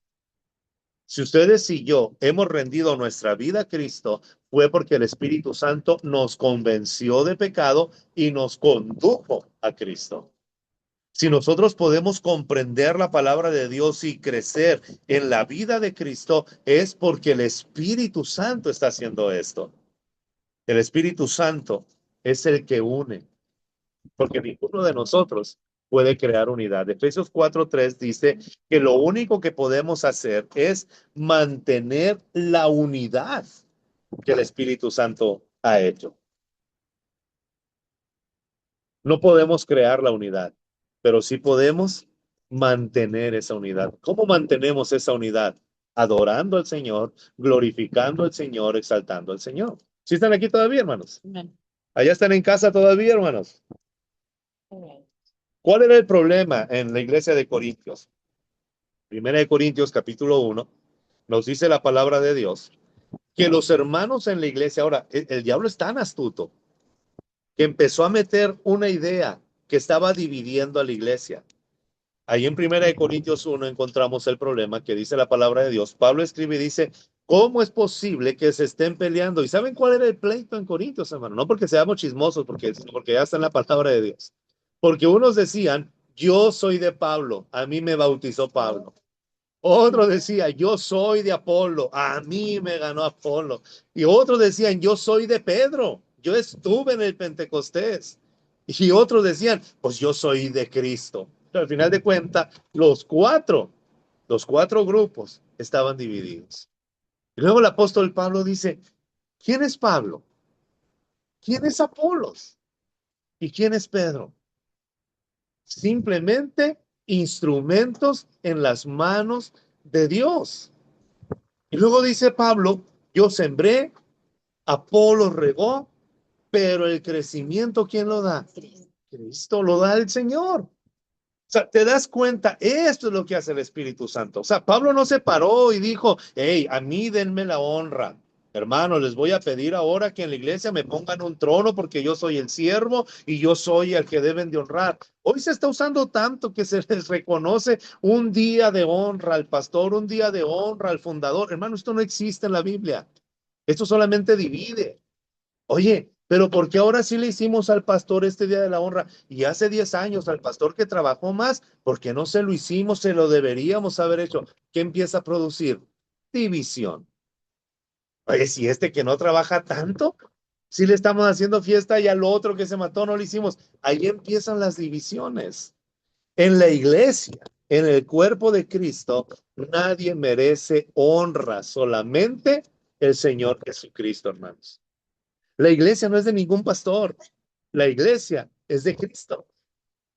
Si ustedes y yo hemos rendido nuestra vida a Cristo, fue porque el Espíritu Santo nos convenció de pecado y nos condujo a Cristo. Si nosotros podemos comprender la palabra de Dios y crecer en la vida de Cristo, es porque el Espíritu Santo está haciendo esto. El Espíritu Santo es el que une, porque ninguno de nosotros puede crear unidad. Efesios 4:3 dice que lo único que podemos hacer es mantener la unidad que el Espíritu Santo ha hecho. No podemos crear la unidad, pero sí podemos mantener esa unidad. ¿Cómo mantenemos esa unidad? Adorando al Señor, glorificando al Señor, exaltando al Señor. ¿Sí están aquí todavía, hermanos? Amén. Allá están en casa todavía, hermanos. Amén. ¿Cuál era el problema en la iglesia de Corintios? Primera de Corintios, capítulo 1, nos dice la palabra de Dios que los hermanos en la iglesia, ahora, el diablo es tan astuto que empezó a meter una idea que estaba dividiendo a la iglesia. Ahí en 1 Corintios 1 encontramos el problema que dice la palabra de Dios. Pablo escribe y dice, ¿cómo es posible que se estén peleando? ¿Y saben cuál era el pleito en Corintios, hermano? No porque seamos chismosos, porque ya está en la palabra de Dios. Porque unos decían, yo soy de Pablo, a mí me bautizó Pablo. Otro decía, yo soy de Apolo, a mí me ganó Apolo. Y otros decían, yo soy de Pedro, yo estuve en el Pentecostés. Y otros decían, pues yo soy de Cristo. Pero al final de cuentas, los cuatro grupos estaban divididos. Y luego el apóstol Pablo dice, ¿quién es Pablo? ¿Quién es Apolos? ¿Y quién es Pedro? Simplemente instrumentos en las manos de Dios. Y luego dice Pablo, yo sembré, Apolo regó, pero el crecimiento, ¿quién lo da? Cristo lo da el Señor. O sea, te das cuenta, esto es lo que hace el Espíritu Santo. O sea, Pablo no se paró y dijo, hey, a mí denme la honra. Hermano, les voy a pedir ahora que en la iglesia me pongan un trono porque yo soy el siervo y yo soy el que deben de honrar. Hoy se está usando tanto que se les reconoce un día de honra al pastor, un día de honra al fundador. Hermano, esto no existe en la Biblia. Esto solamente divide. Oye, pero ¿por qué ahora sí le hicimos al pastor este día de la honra? Y hace 10 años al pastor que trabajó más, ¿por qué no se lo hicimos? Se lo deberíamos haber hecho. ¿Qué empieza a producir? División. Oye, si este que no trabaja tanto, si le estamos haciendo fiesta y al otro que se mató no le hicimos. Ahí empiezan las divisiones. En la iglesia, en el cuerpo de Cristo, nadie merece honra, solamente el Señor Jesucristo, hermanos. La iglesia no es de ningún pastor. La iglesia es de Cristo.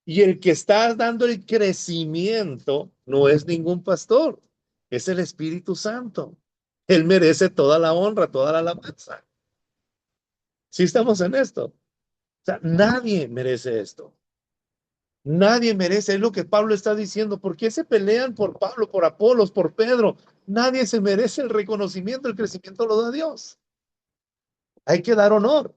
Y el que está dando el crecimiento no es ningún pastor, es el Espíritu Santo. Él merece toda la honra, toda la alabanza. Si estamos en esto. O sea, nadie merece esto. Nadie merece, es lo que Pablo está diciendo. ¿Por qué se pelean por Pablo, por Apolos, por Pedro? Nadie se merece el reconocimiento, el crecimiento lo da Dios. Hay que dar honor.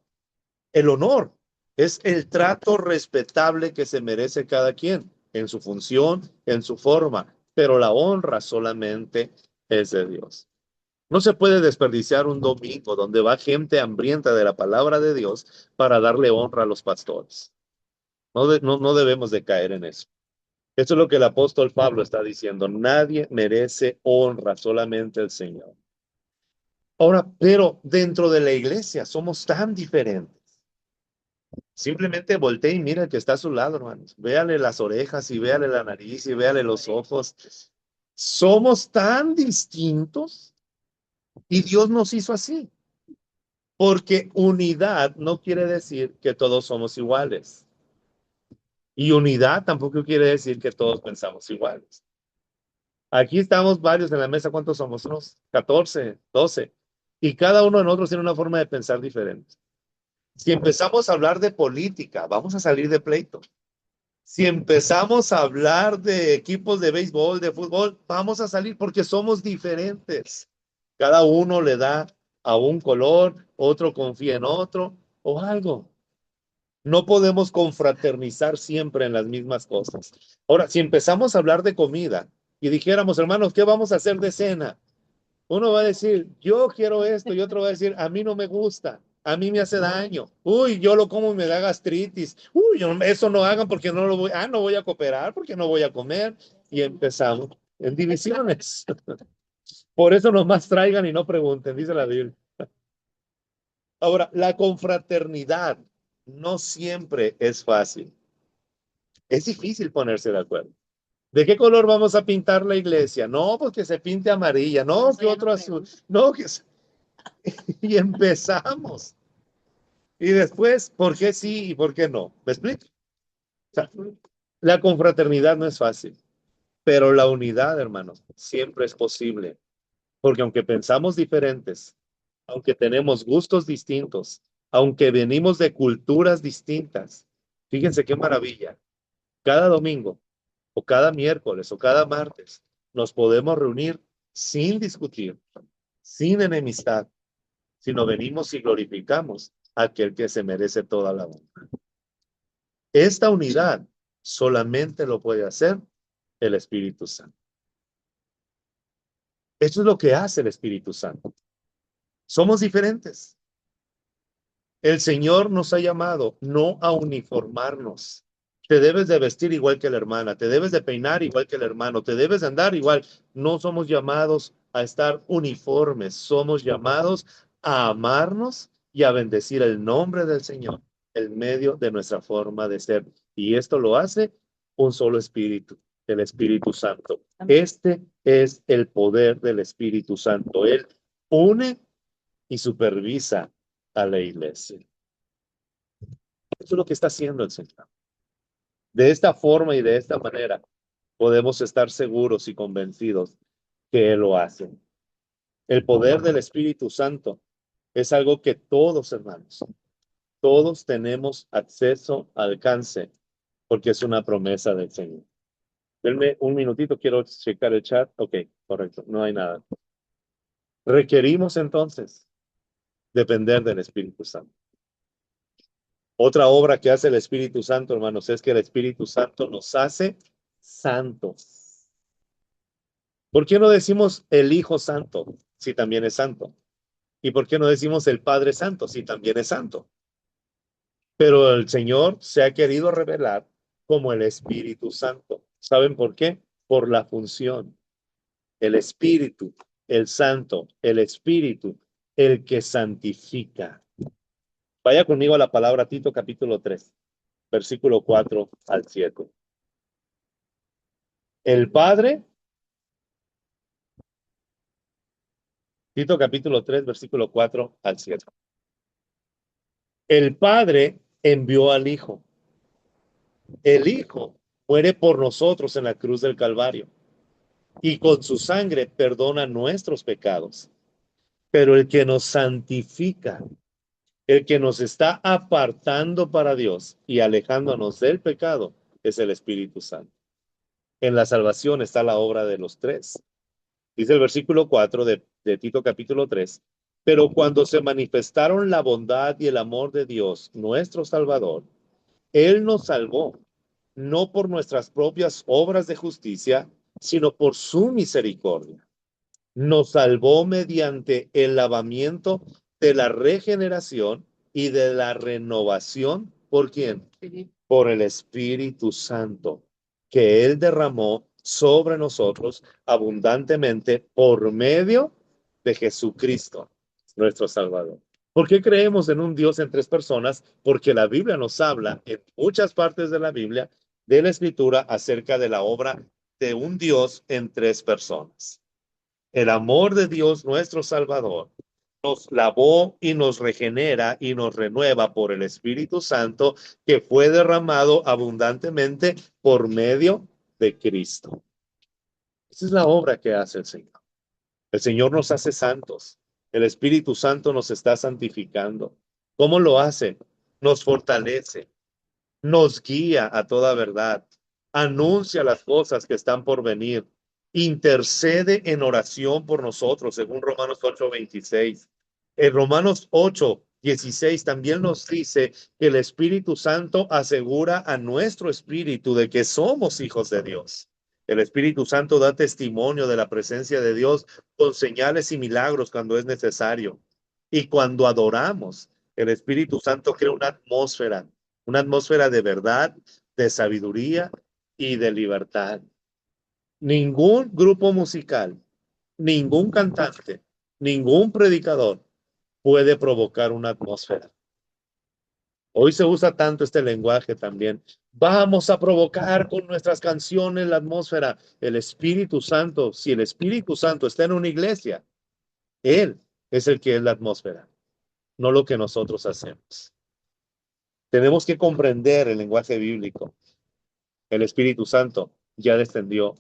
El honor es el trato respetable que se merece cada quien en su función, en su forma, pero la honra solamente es de Dios. No se puede desperdiciar un domingo donde va gente hambrienta de la palabra de Dios para darle honra a los pastores. No debemos de caer en eso. Eso es lo que el apóstol Pablo está diciendo. Nadie merece honra, solamente el Señor. Ahora, pero dentro de la iglesia somos tan diferentes. Simplemente voltee y mira el que está a su lado, hermanos. Véale las orejas y véale la nariz y véale los ojos. Somos tan distintos y Dios nos hizo así. Porque unidad no quiere decir que todos somos iguales. Y unidad tampoco quiere decir que todos pensamos iguales. Aquí estamos varios en la mesa. ¿Cuántos somos? Unos 14, 12. Y cada uno de nosotros tiene una forma de pensar diferente. Si empezamos a hablar de política, vamos a salir de pleito. Si empezamos a hablar de equipos de béisbol, de fútbol, vamos a salir porque somos diferentes. Cada uno le da a un color, otro confía en otro o algo. No podemos confraternizar siempre en las mismas cosas. Ahora, si empezamos a hablar de comida y dijéramos, hermanos, ¿qué vamos a hacer de cena? Uno va a decir, yo quiero esto, y otro va a decir, a mí no me gusta, a mí me hace daño. Uy, yo lo como y me da gastritis. Uy, eso no hagan porque no lo voy, no voy a cooperar porque no voy a comer. Y empezamos en divisiones. Por eso nomás traigan y no pregunten, dice la Biblia. Ahora, la confraternidad no siempre es fácil. Es difícil ponerse de acuerdo. ¿De qué color vamos a pintar la iglesia? No, pues que se pinte amarilla. No, que otro azul. No, que... Y empezamos. Y después, ¿por qué sí y por qué no? ¿Me explico? O sea, la confraternidad no es fácil, pero la unidad, hermanos, siempre es posible. Porque aunque pensamos diferentes, aunque tenemos gustos distintos, aunque venimos de culturas distintas, fíjense qué maravilla. Cada domingo, o cada miércoles, o cada martes, nos podemos reunir sin discutir, sin enemistad, sino venimos y glorificamos a aquel que se merece toda la honra. Esta unidad solamente lo puede hacer el Espíritu Santo. Eso es lo que hace el Espíritu Santo. Somos diferentes. El Señor nos ha llamado no a uniformarnos. Te debes de vestir igual que la hermana, te debes de peinar igual que el hermano, te debes de andar igual. No somos llamados a estar uniformes, somos llamados a amarnos y a bendecir el nombre del Señor en medio de nuestra forma de ser. Y esto lo hace un solo Espíritu, el Espíritu Santo. Este es el poder del Espíritu Santo. Él une y supervisa a la iglesia. Eso es lo que está haciendo el Señor. De esta forma y de esta manera podemos estar seguros y convencidos que Él lo hace. El poder del Espíritu Santo es algo que todos, hermanos, todos tenemos acceso, alcance, porque es una promesa del Señor. Denme un minutito, quiero checar el chat. Ok, correcto, no hay nada. Requerimos entonces depender del Espíritu Santo. Otra obra que hace el Espíritu Santo, hermanos, es que el Espíritu Santo nos hace santos. ¿Por qué no decimos el Hijo Santo si también es santo? ¿Y por qué no decimos el Padre Santo si también es santo? Pero el Señor se ha querido revelar como el Espíritu Santo. ¿Saben por qué? Por la función. El Espíritu, el Santo, el Espíritu, el que santifica. Vaya conmigo a la palabra Tito capítulo 3, versículo 4 al 7. El Padre, Tito capítulo 3, versículo 4 al 7. El Padre envió al Hijo. El Hijo muere por nosotros en la cruz del Calvario y con su sangre perdona nuestros pecados. Pero el que nos santifica, el que nos está apartando para Dios y alejándonos del pecado, es el Espíritu Santo. En la salvación está la obra de los tres. Dice el versículo 4 de Tito capítulo 3. Pero cuando se manifestaron la bondad y el amor de Dios, nuestro Salvador, Él nos salvó, no por nuestras propias obras de justicia, sino por su misericordia. Nos salvó mediante el lavamiento de la regeneración y de la renovación. ¿Por quién? Por el Espíritu Santo, que Él derramó sobre nosotros abundantemente por medio de Jesucristo, nuestro Salvador. ¿Por qué creemos en un Dios en tres personas? Porque la Biblia nos habla en muchas partes de la Biblia, de la Escritura, acerca de la obra de un Dios en tres personas. El amor de Dios, nuestro Salvador, nos lavó y nos regenera y nos renueva por el Espíritu Santo que fue derramado abundantemente por medio de Cristo. Esa es la obra que hace el Señor. El Señor nos hace santos. El Espíritu Santo nos está santificando. ¿Cómo lo hace? Nos fortalece, nos guía a toda verdad, anuncia las cosas que están por venir, intercede en oración por nosotros, según Romanos 8:26. En Romanos 8:16 también nos dice que el Espíritu Santo asegura a nuestro espíritu de que somos hijos de Dios. El Espíritu Santo da testimonio de la presencia de Dios con señales y milagros cuando es necesario. Y cuando adoramos, el Espíritu Santo crea una atmósfera de verdad, de sabiduría y de libertad. Ningún grupo musical, ningún cantante, ningún predicador puede provocar una atmósfera. Hoy se usa tanto este lenguaje también. Vamos a provocar con nuestras canciones la atmósfera. El Espíritu Santo, si el Espíritu Santo está en una iglesia, Él es el que es la atmósfera, no lo que nosotros hacemos. Tenemos que comprender el lenguaje bíblico. El Espíritu Santo ya descendió.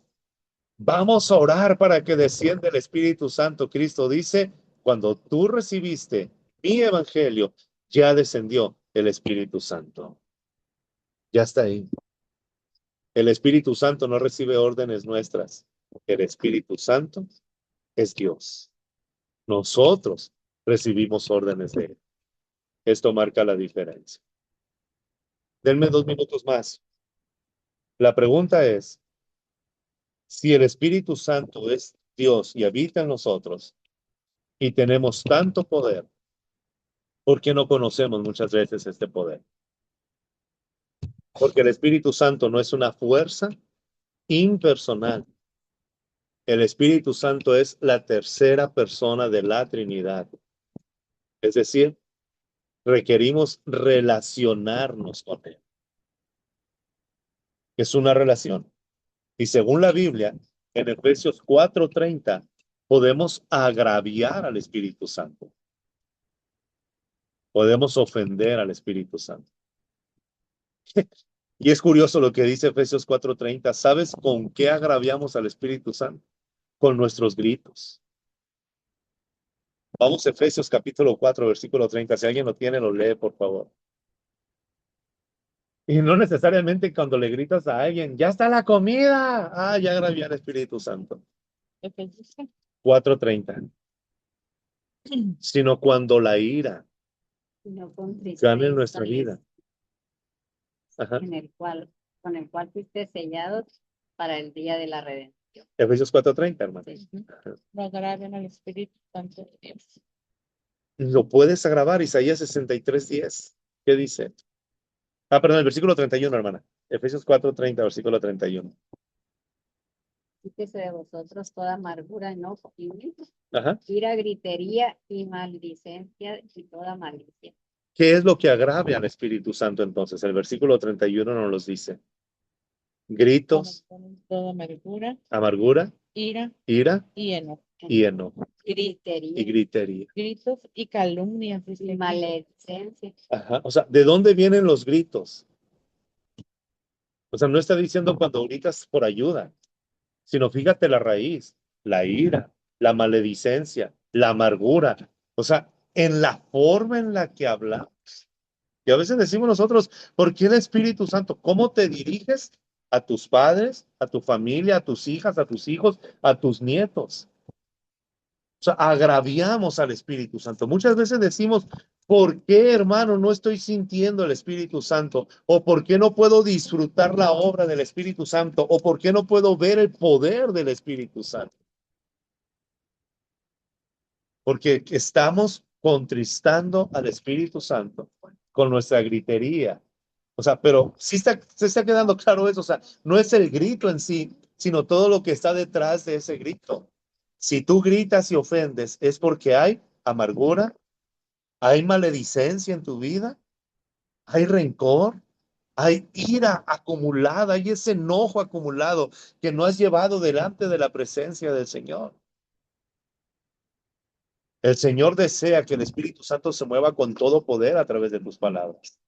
Vamos a orar para que descienda el Espíritu Santo. Cristo dice, cuando tú recibiste mi evangelio, ya descendió el Espíritu Santo. Ya está ahí. El Espíritu Santo no recibe órdenes nuestras. El Espíritu Santo es Dios. Nosotros recibimos órdenes de Él. Esto marca la diferencia. Denme 2 minutos más. La pregunta es, Si el Espíritu Santo es Dios y habita en nosotros y tenemos tanto poder, ¿por qué no conocemos muchas veces este poder? Porque el Espíritu Santo no es una fuerza impersonal. El Espíritu Santo es la tercera persona de la Trinidad. Es decir, requerimos relacionarnos con Él. Es una relación. Y según la Biblia, en Efesios 4:30, podemos agraviar al Espíritu Santo. Podemos ofender al Espíritu Santo. Y es curioso lo que dice Efesios 4:30. ¿Sabes con qué agraviamos al Espíritu Santo? Con nuestros gritos. Vamos a Efesios capítulo 4, versículo 30. Si alguien lo tiene, lo lee, por favor. Y no necesariamente cuando le gritas a alguien, ya está la comida. Ah, ya agravia al Espíritu Santo. Efesios 4:30. Sino cuando la ira sino con gane nuestra vida. Ajá. Con el cual fuiste sellados para el día de la redención. Efesios 4:30, hermano. Sí. no agraven al Espíritu Santo de Dios. Lo puedes agravar, Isaías 63:10. ¿Qué dice? Ah, perdón, el versículo 31, hermana. Efesios 4:30, versículo 31. Quítese de vosotros toda amargura, enojo y Ajá. ira, gritería y maldicencia y toda malicia. ¿Qué es lo que agravia al Espíritu Santo entonces? El versículo 31 nos los dice. Gritos, Toda amargura, amargura, ira ira y enojo. y enojo. Gritería Y gritería. Gritos y calumnias. y maledicencia. Ajá. O sea, ¿de dónde vienen los gritos? O sea, no está diciendo cuando gritas por ayuda, sino fíjate la raíz, la ira, la maledicencia, la amargura. O sea, en la forma en la que hablamos. Y a veces decimos nosotros, ¿por qué el Espíritu Santo? ¿Cómo te diriges a tus padres, a tu familia, a tus hijas, a tus hijos, a tus nietos? O sea, agraviamos al Espíritu Santo. Muchas veces decimos, ¿por qué, hermano, no estoy sintiendo el Espíritu Santo? ¿O por qué no puedo disfrutar la obra del Espíritu Santo? ¿O por qué no puedo ver el poder del Espíritu Santo? Porque estamos contristando al Espíritu Santo con nuestra gritería. O sea, pero sí se está quedando claro eso. O sea, no es el grito en sí, sino todo lo que está detrás de ese grito. Si tú gritas y ofendes, es porque hay amargura, hay maledicencia en tu vida, hay rencor, hay ira acumulada, hay ese enojo acumulado que no has llevado delante de la presencia del Señor. El Señor desea que el Espíritu Santo se mueva con todo poder a través de tus palabras.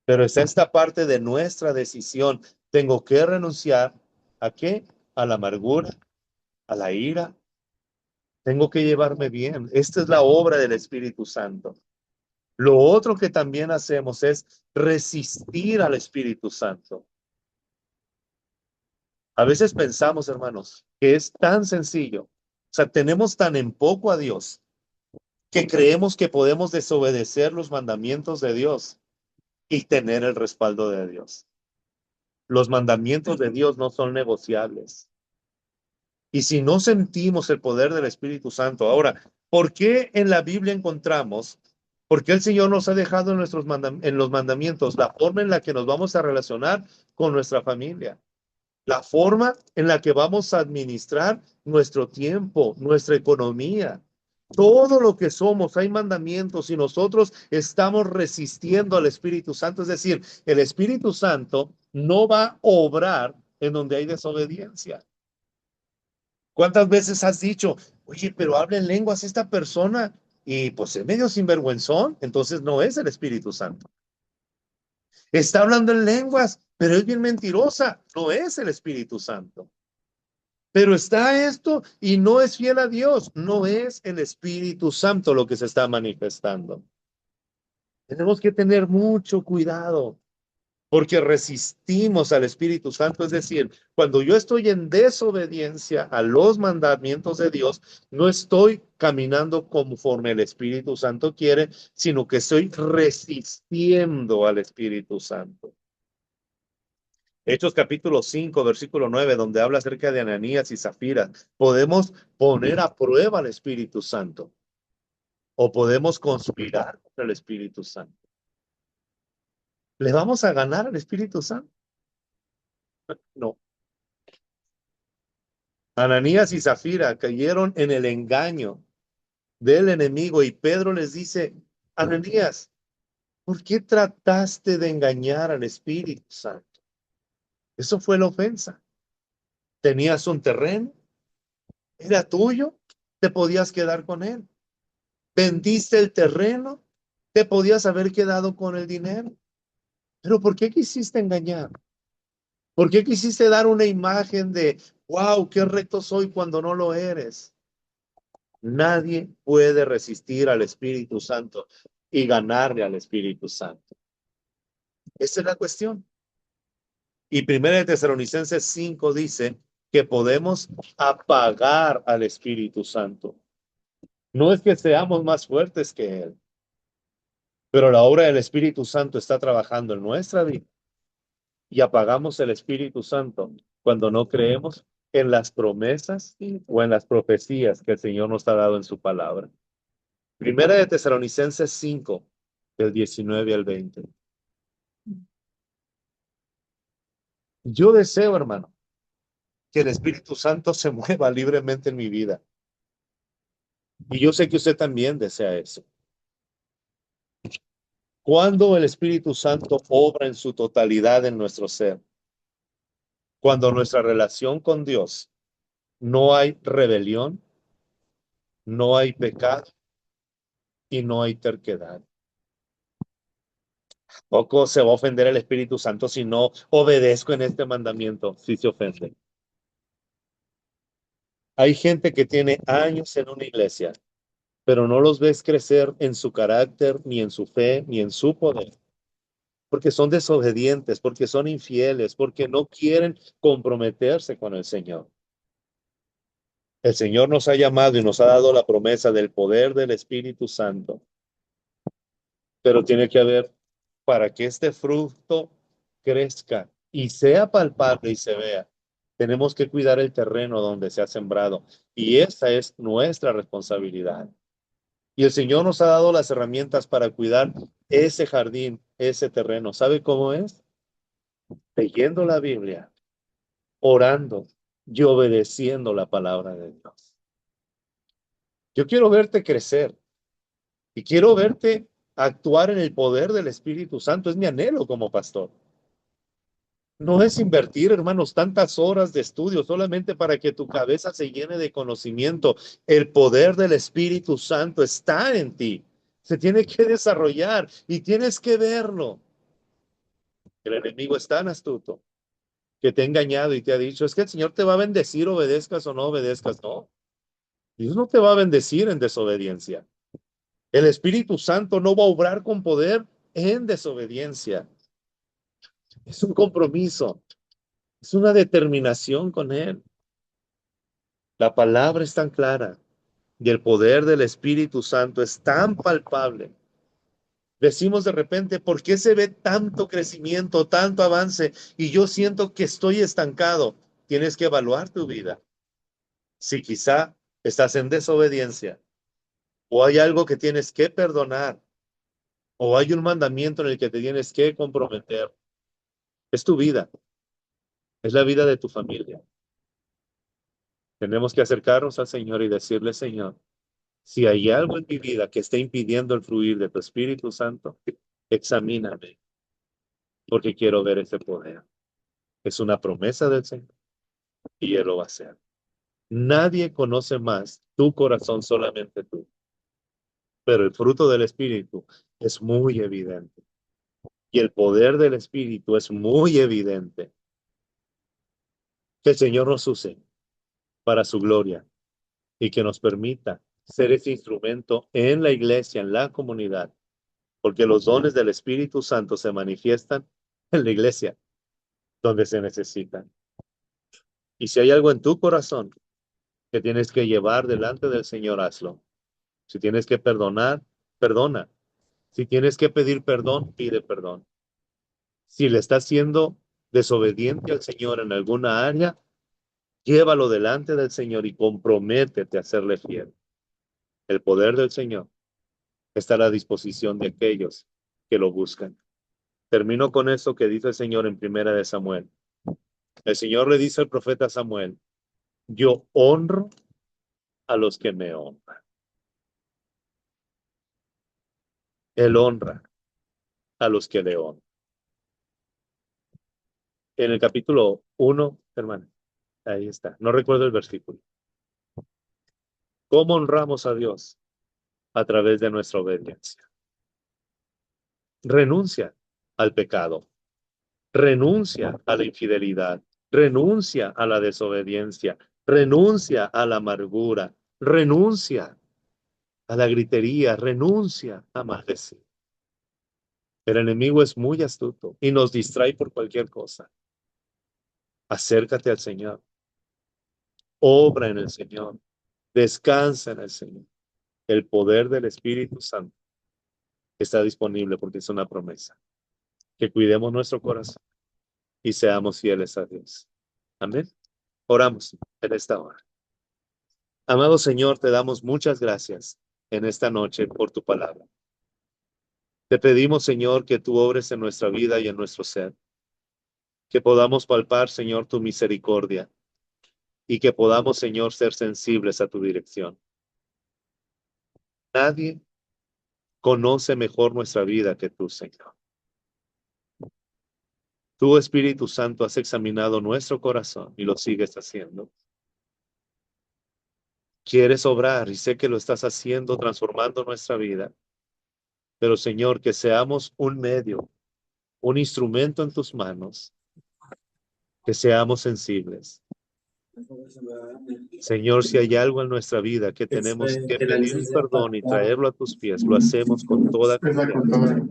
Pero es esta parte de nuestra decisión. Tengo que renunciar ¿a qué? A la amargura, a la ira. Tengo que llevarme bien. Esta es la obra del Espíritu Santo. Lo otro que también hacemos es resistir al Espíritu Santo. A veces pensamos, hermanos, que es tan sencillo. O sea, tenemos tan en poco a Dios que creemos que podemos desobedecer los mandamientos de Dios y tener el respaldo de Dios. Los mandamientos de Dios no son negociables. Y si no sentimos el poder del Espíritu Santo, ahora, ¿por qué en la Biblia encontramos, por qué el Señor nos ha dejado en los mandamientos la forma en la que nos vamos a relacionar con nuestra familia? La forma en la que vamos a administrar nuestro tiempo, nuestra economía, todo lo que somos, hay mandamientos y nosotros estamos resistiendo al Espíritu Santo. Es decir, el Espíritu Santo no va a obrar en donde hay desobediencia. ¿Cuántas veces has dicho, oye, pero habla en lenguas esta persona y pues es medio sinvergüenzón? Entonces no es el Espíritu Santo. Está hablando en lenguas, pero es bien mentirosa. No es el Espíritu Santo. Pero está esto y no es fiel a Dios. No es el Espíritu Santo lo que se está manifestando. Tenemos que tener mucho cuidado porque resistimos al Espíritu Santo. Es decir, cuando yo estoy en desobediencia a los mandamientos de Dios, no estoy caminando conforme el Espíritu Santo quiere, sino que estoy resistiendo al Espíritu Santo. Hechos capítulo 5, versículo 9, donde habla acerca de Ananías y Zafira. Podemos poner a prueba al Espíritu Santo o podemos conspirar contra el Espíritu Santo. ¿Le vamos a ganar al Espíritu Santo? No. Ananías y Zafira cayeron en el engaño del enemigo y Pedro les dice, Ananías, ¿por qué trataste de engañar al Espíritu Santo? Eso fue la ofensa. Tenías un terreno, era tuyo, te podías quedar con él. Vendiste el terreno, te podías haber quedado con el dinero. Pero ¿por qué quisiste engañar? ¿Por qué quisiste dar una imagen de, wow, qué recto soy cuando no lo eres? Nadie puede resistir al Espíritu Santo y ganarle al Espíritu Santo. Esa es la cuestión. Y 1 Tesalonicenses 5 dice que podemos apagar al Espíritu Santo. No es que seamos más fuertes que Él, pero la obra del Espíritu Santo está trabajando en nuestra vida y apagamos el Espíritu Santo cuando no creemos en las promesas o en las profecías que el Señor nos ha dado en su palabra. 1 Tesalonicenses 5, del 19 al 20. Yo deseo, hermano, que el Espíritu Santo se mueva libremente en mi vida. Y yo sé que usted también desea eso. Cuando el Espíritu Santo obra en su totalidad en nuestro ser, cuando nuestra relación con Dios no hay rebelión, no hay pecado y no hay terquedad. Poco se va a ofender el Espíritu Santo si no obedezco en este mandamiento, si se ofende. Hay gente que tiene años en una iglesia, pero no los ves crecer en su carácter, ni en su fe, ni en su poder, porque son desobedientes, porque son infieles, porque no quieren comprometerse con el Señor. El Señor nos ha llamado y nos ha dado la promesa del poder del Espíritu Santo, pero tiene que haber, para que este fruto crezca y sea palpable y se vea, tenemos que cuidar el terreno donde se ha sembrado y esa es nuestra responsabilidad. Y el Señor nos ha dado las herramientas para cuidar ese jardín, ese terreno. ¿Sabe cómo es? Leyendo la Biblia, orando y obedeciendo la palabra de Dios. Yo quiero verte crecer y quiero verte actuar en el poder del Espíritu Santo. Es mi anhelo como pastor. No es invertir, hermanos, tantas horas de estudio solamente para que tu cabeza se llene de conocimiento. El poder del Espíritu Santo está en ti. Se tiene que desarrollar y tienes que verlo. El enemigo es tan astuto que te ha engañado y te ha dicho, es que el Señor te va a bendecir, obedezcas o no obedezcas. No, Dios no te va a bendecir en desobediencia. El Espíritu Santo no va a obrar con poder en desobediencia. Es un compromiso, es una determinación con Él. La palabra es tan clara y el poder del Espíritu Santo es tan palpable. Decimos de repente, ¿por qué se ve tanto crecimiento, tanto avance y yo siento que estoy estancado? Tienes que evaluar tu vida. Si quizá estás en desobediencia o hay algo que tienes que perdonar o hay un mandamiento en el que te tienes que comprometer, es tu vida, es la vida de tu familia. Tenemos que acercarnos al Señor y decirle, Señor, si hay algo en mi vida que esté impidiendo el fluir de tu Espíritu Santo, examíname, porque quiero ver ese poder. Es una promesa del Señor y Él lo va a hacer. Nadie conoce más tu corazón, solamente tú. Pero el fruto del Espíritu es muy evidente. Y el poder del Espíritu es muy evidente. Que el Señor nos use para su gloria y que nos permita ser ese instrumento en la iglesia, en la comunidad, porque los dones del Espíritu Santo se manifiestan en la iglesia, donde se necesitan. Y si hay algo en tu corazón que tienes que llevar delante del Señor, hazlo. Si tienes que perdonar, perdona. Si tienes que pedir perdón, pide perdón. Si le está haciendo desobediente al Señor en alguna área, llévalo delante del Señor y comprométete a serle fiel. El poder del Señor está a la disposición de aquellos que lo buscan. Termino con esto que dice el Señor en Primera de Samuel. El Señor le dice al profeta Samuel, yo honro a los que me honran. Él honra a los que le honran. En el capítulo 1, hermano, ahí está. No recuerdo el versículo. ¿Cómo honramos a Dios? A través de nuestra obediencia. Renuncia al pecado. Renuncia a la infidelidad. Renuncia a la desobediencia. Renuncia a la amargura. Renuncia a la gritería. Renuncia a maldecir. El enemigo es muy astuto y nos distrae por cualquier cosa. Acércate al Señor. Obra en el Señor. Descansa en el Señor. El poder del Espíritu Santo está disponible porque es una promesa. Que cuidemos nuestro corazón y seamos fieles a Dios. Amén. Oramos en esta hora. Amado Señor, te damos muchas gracias en esta noche por tu palabra. Te pedimos, Señor, que tú obres en nuestra vida y en nuestro ser. Que podamos palpar, Señor, tu misericordia y que podamos, Señor, ser sensibles a tu dirección. Nadie conoce mejor nuestra vida que tú, Señor. Tú, Espíritu Santo, has examinado nuestro corazón y lo sigues haciendo. Quieres obrar y sé que lo estás haciendo, transformando nuestra vida. Pero, Señor, que seamos un medio, un instrumento en tus manos, que seamos sensibles. Señor, si hay algo en nuestra vida que tenemos que pedir perdón y traerlo a tus pies, lo hacemos con toda confianza.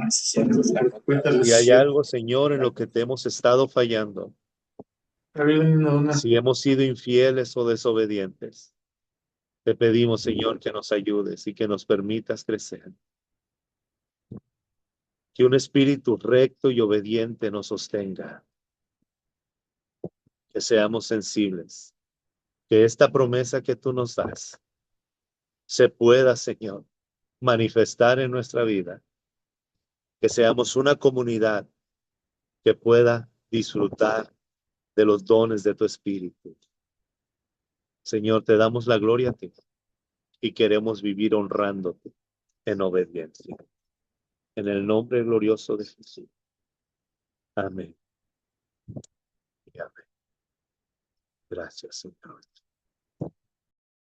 Si hay algo, Señor, en lo que te hemos estado fallando, si hemos sido infieles o desobedientes, te pedimos, Señor, que nos ayudes y que nos permitas crecer. Que un espíritu recto y obediente nos sostenga. Que seamos sensibles. Que esta promesa que tú nos das se pueda, Señor, manifestar en nuestra vida. Que seamos una comunidad que pueda disfrutar de los dones de tu espíritu. Señor, te damos la gloria a ti y queremos vivir honrándote en obediencia. En el nombre glorioso de Jesús. Amén. Y amén. Gracias, Señor.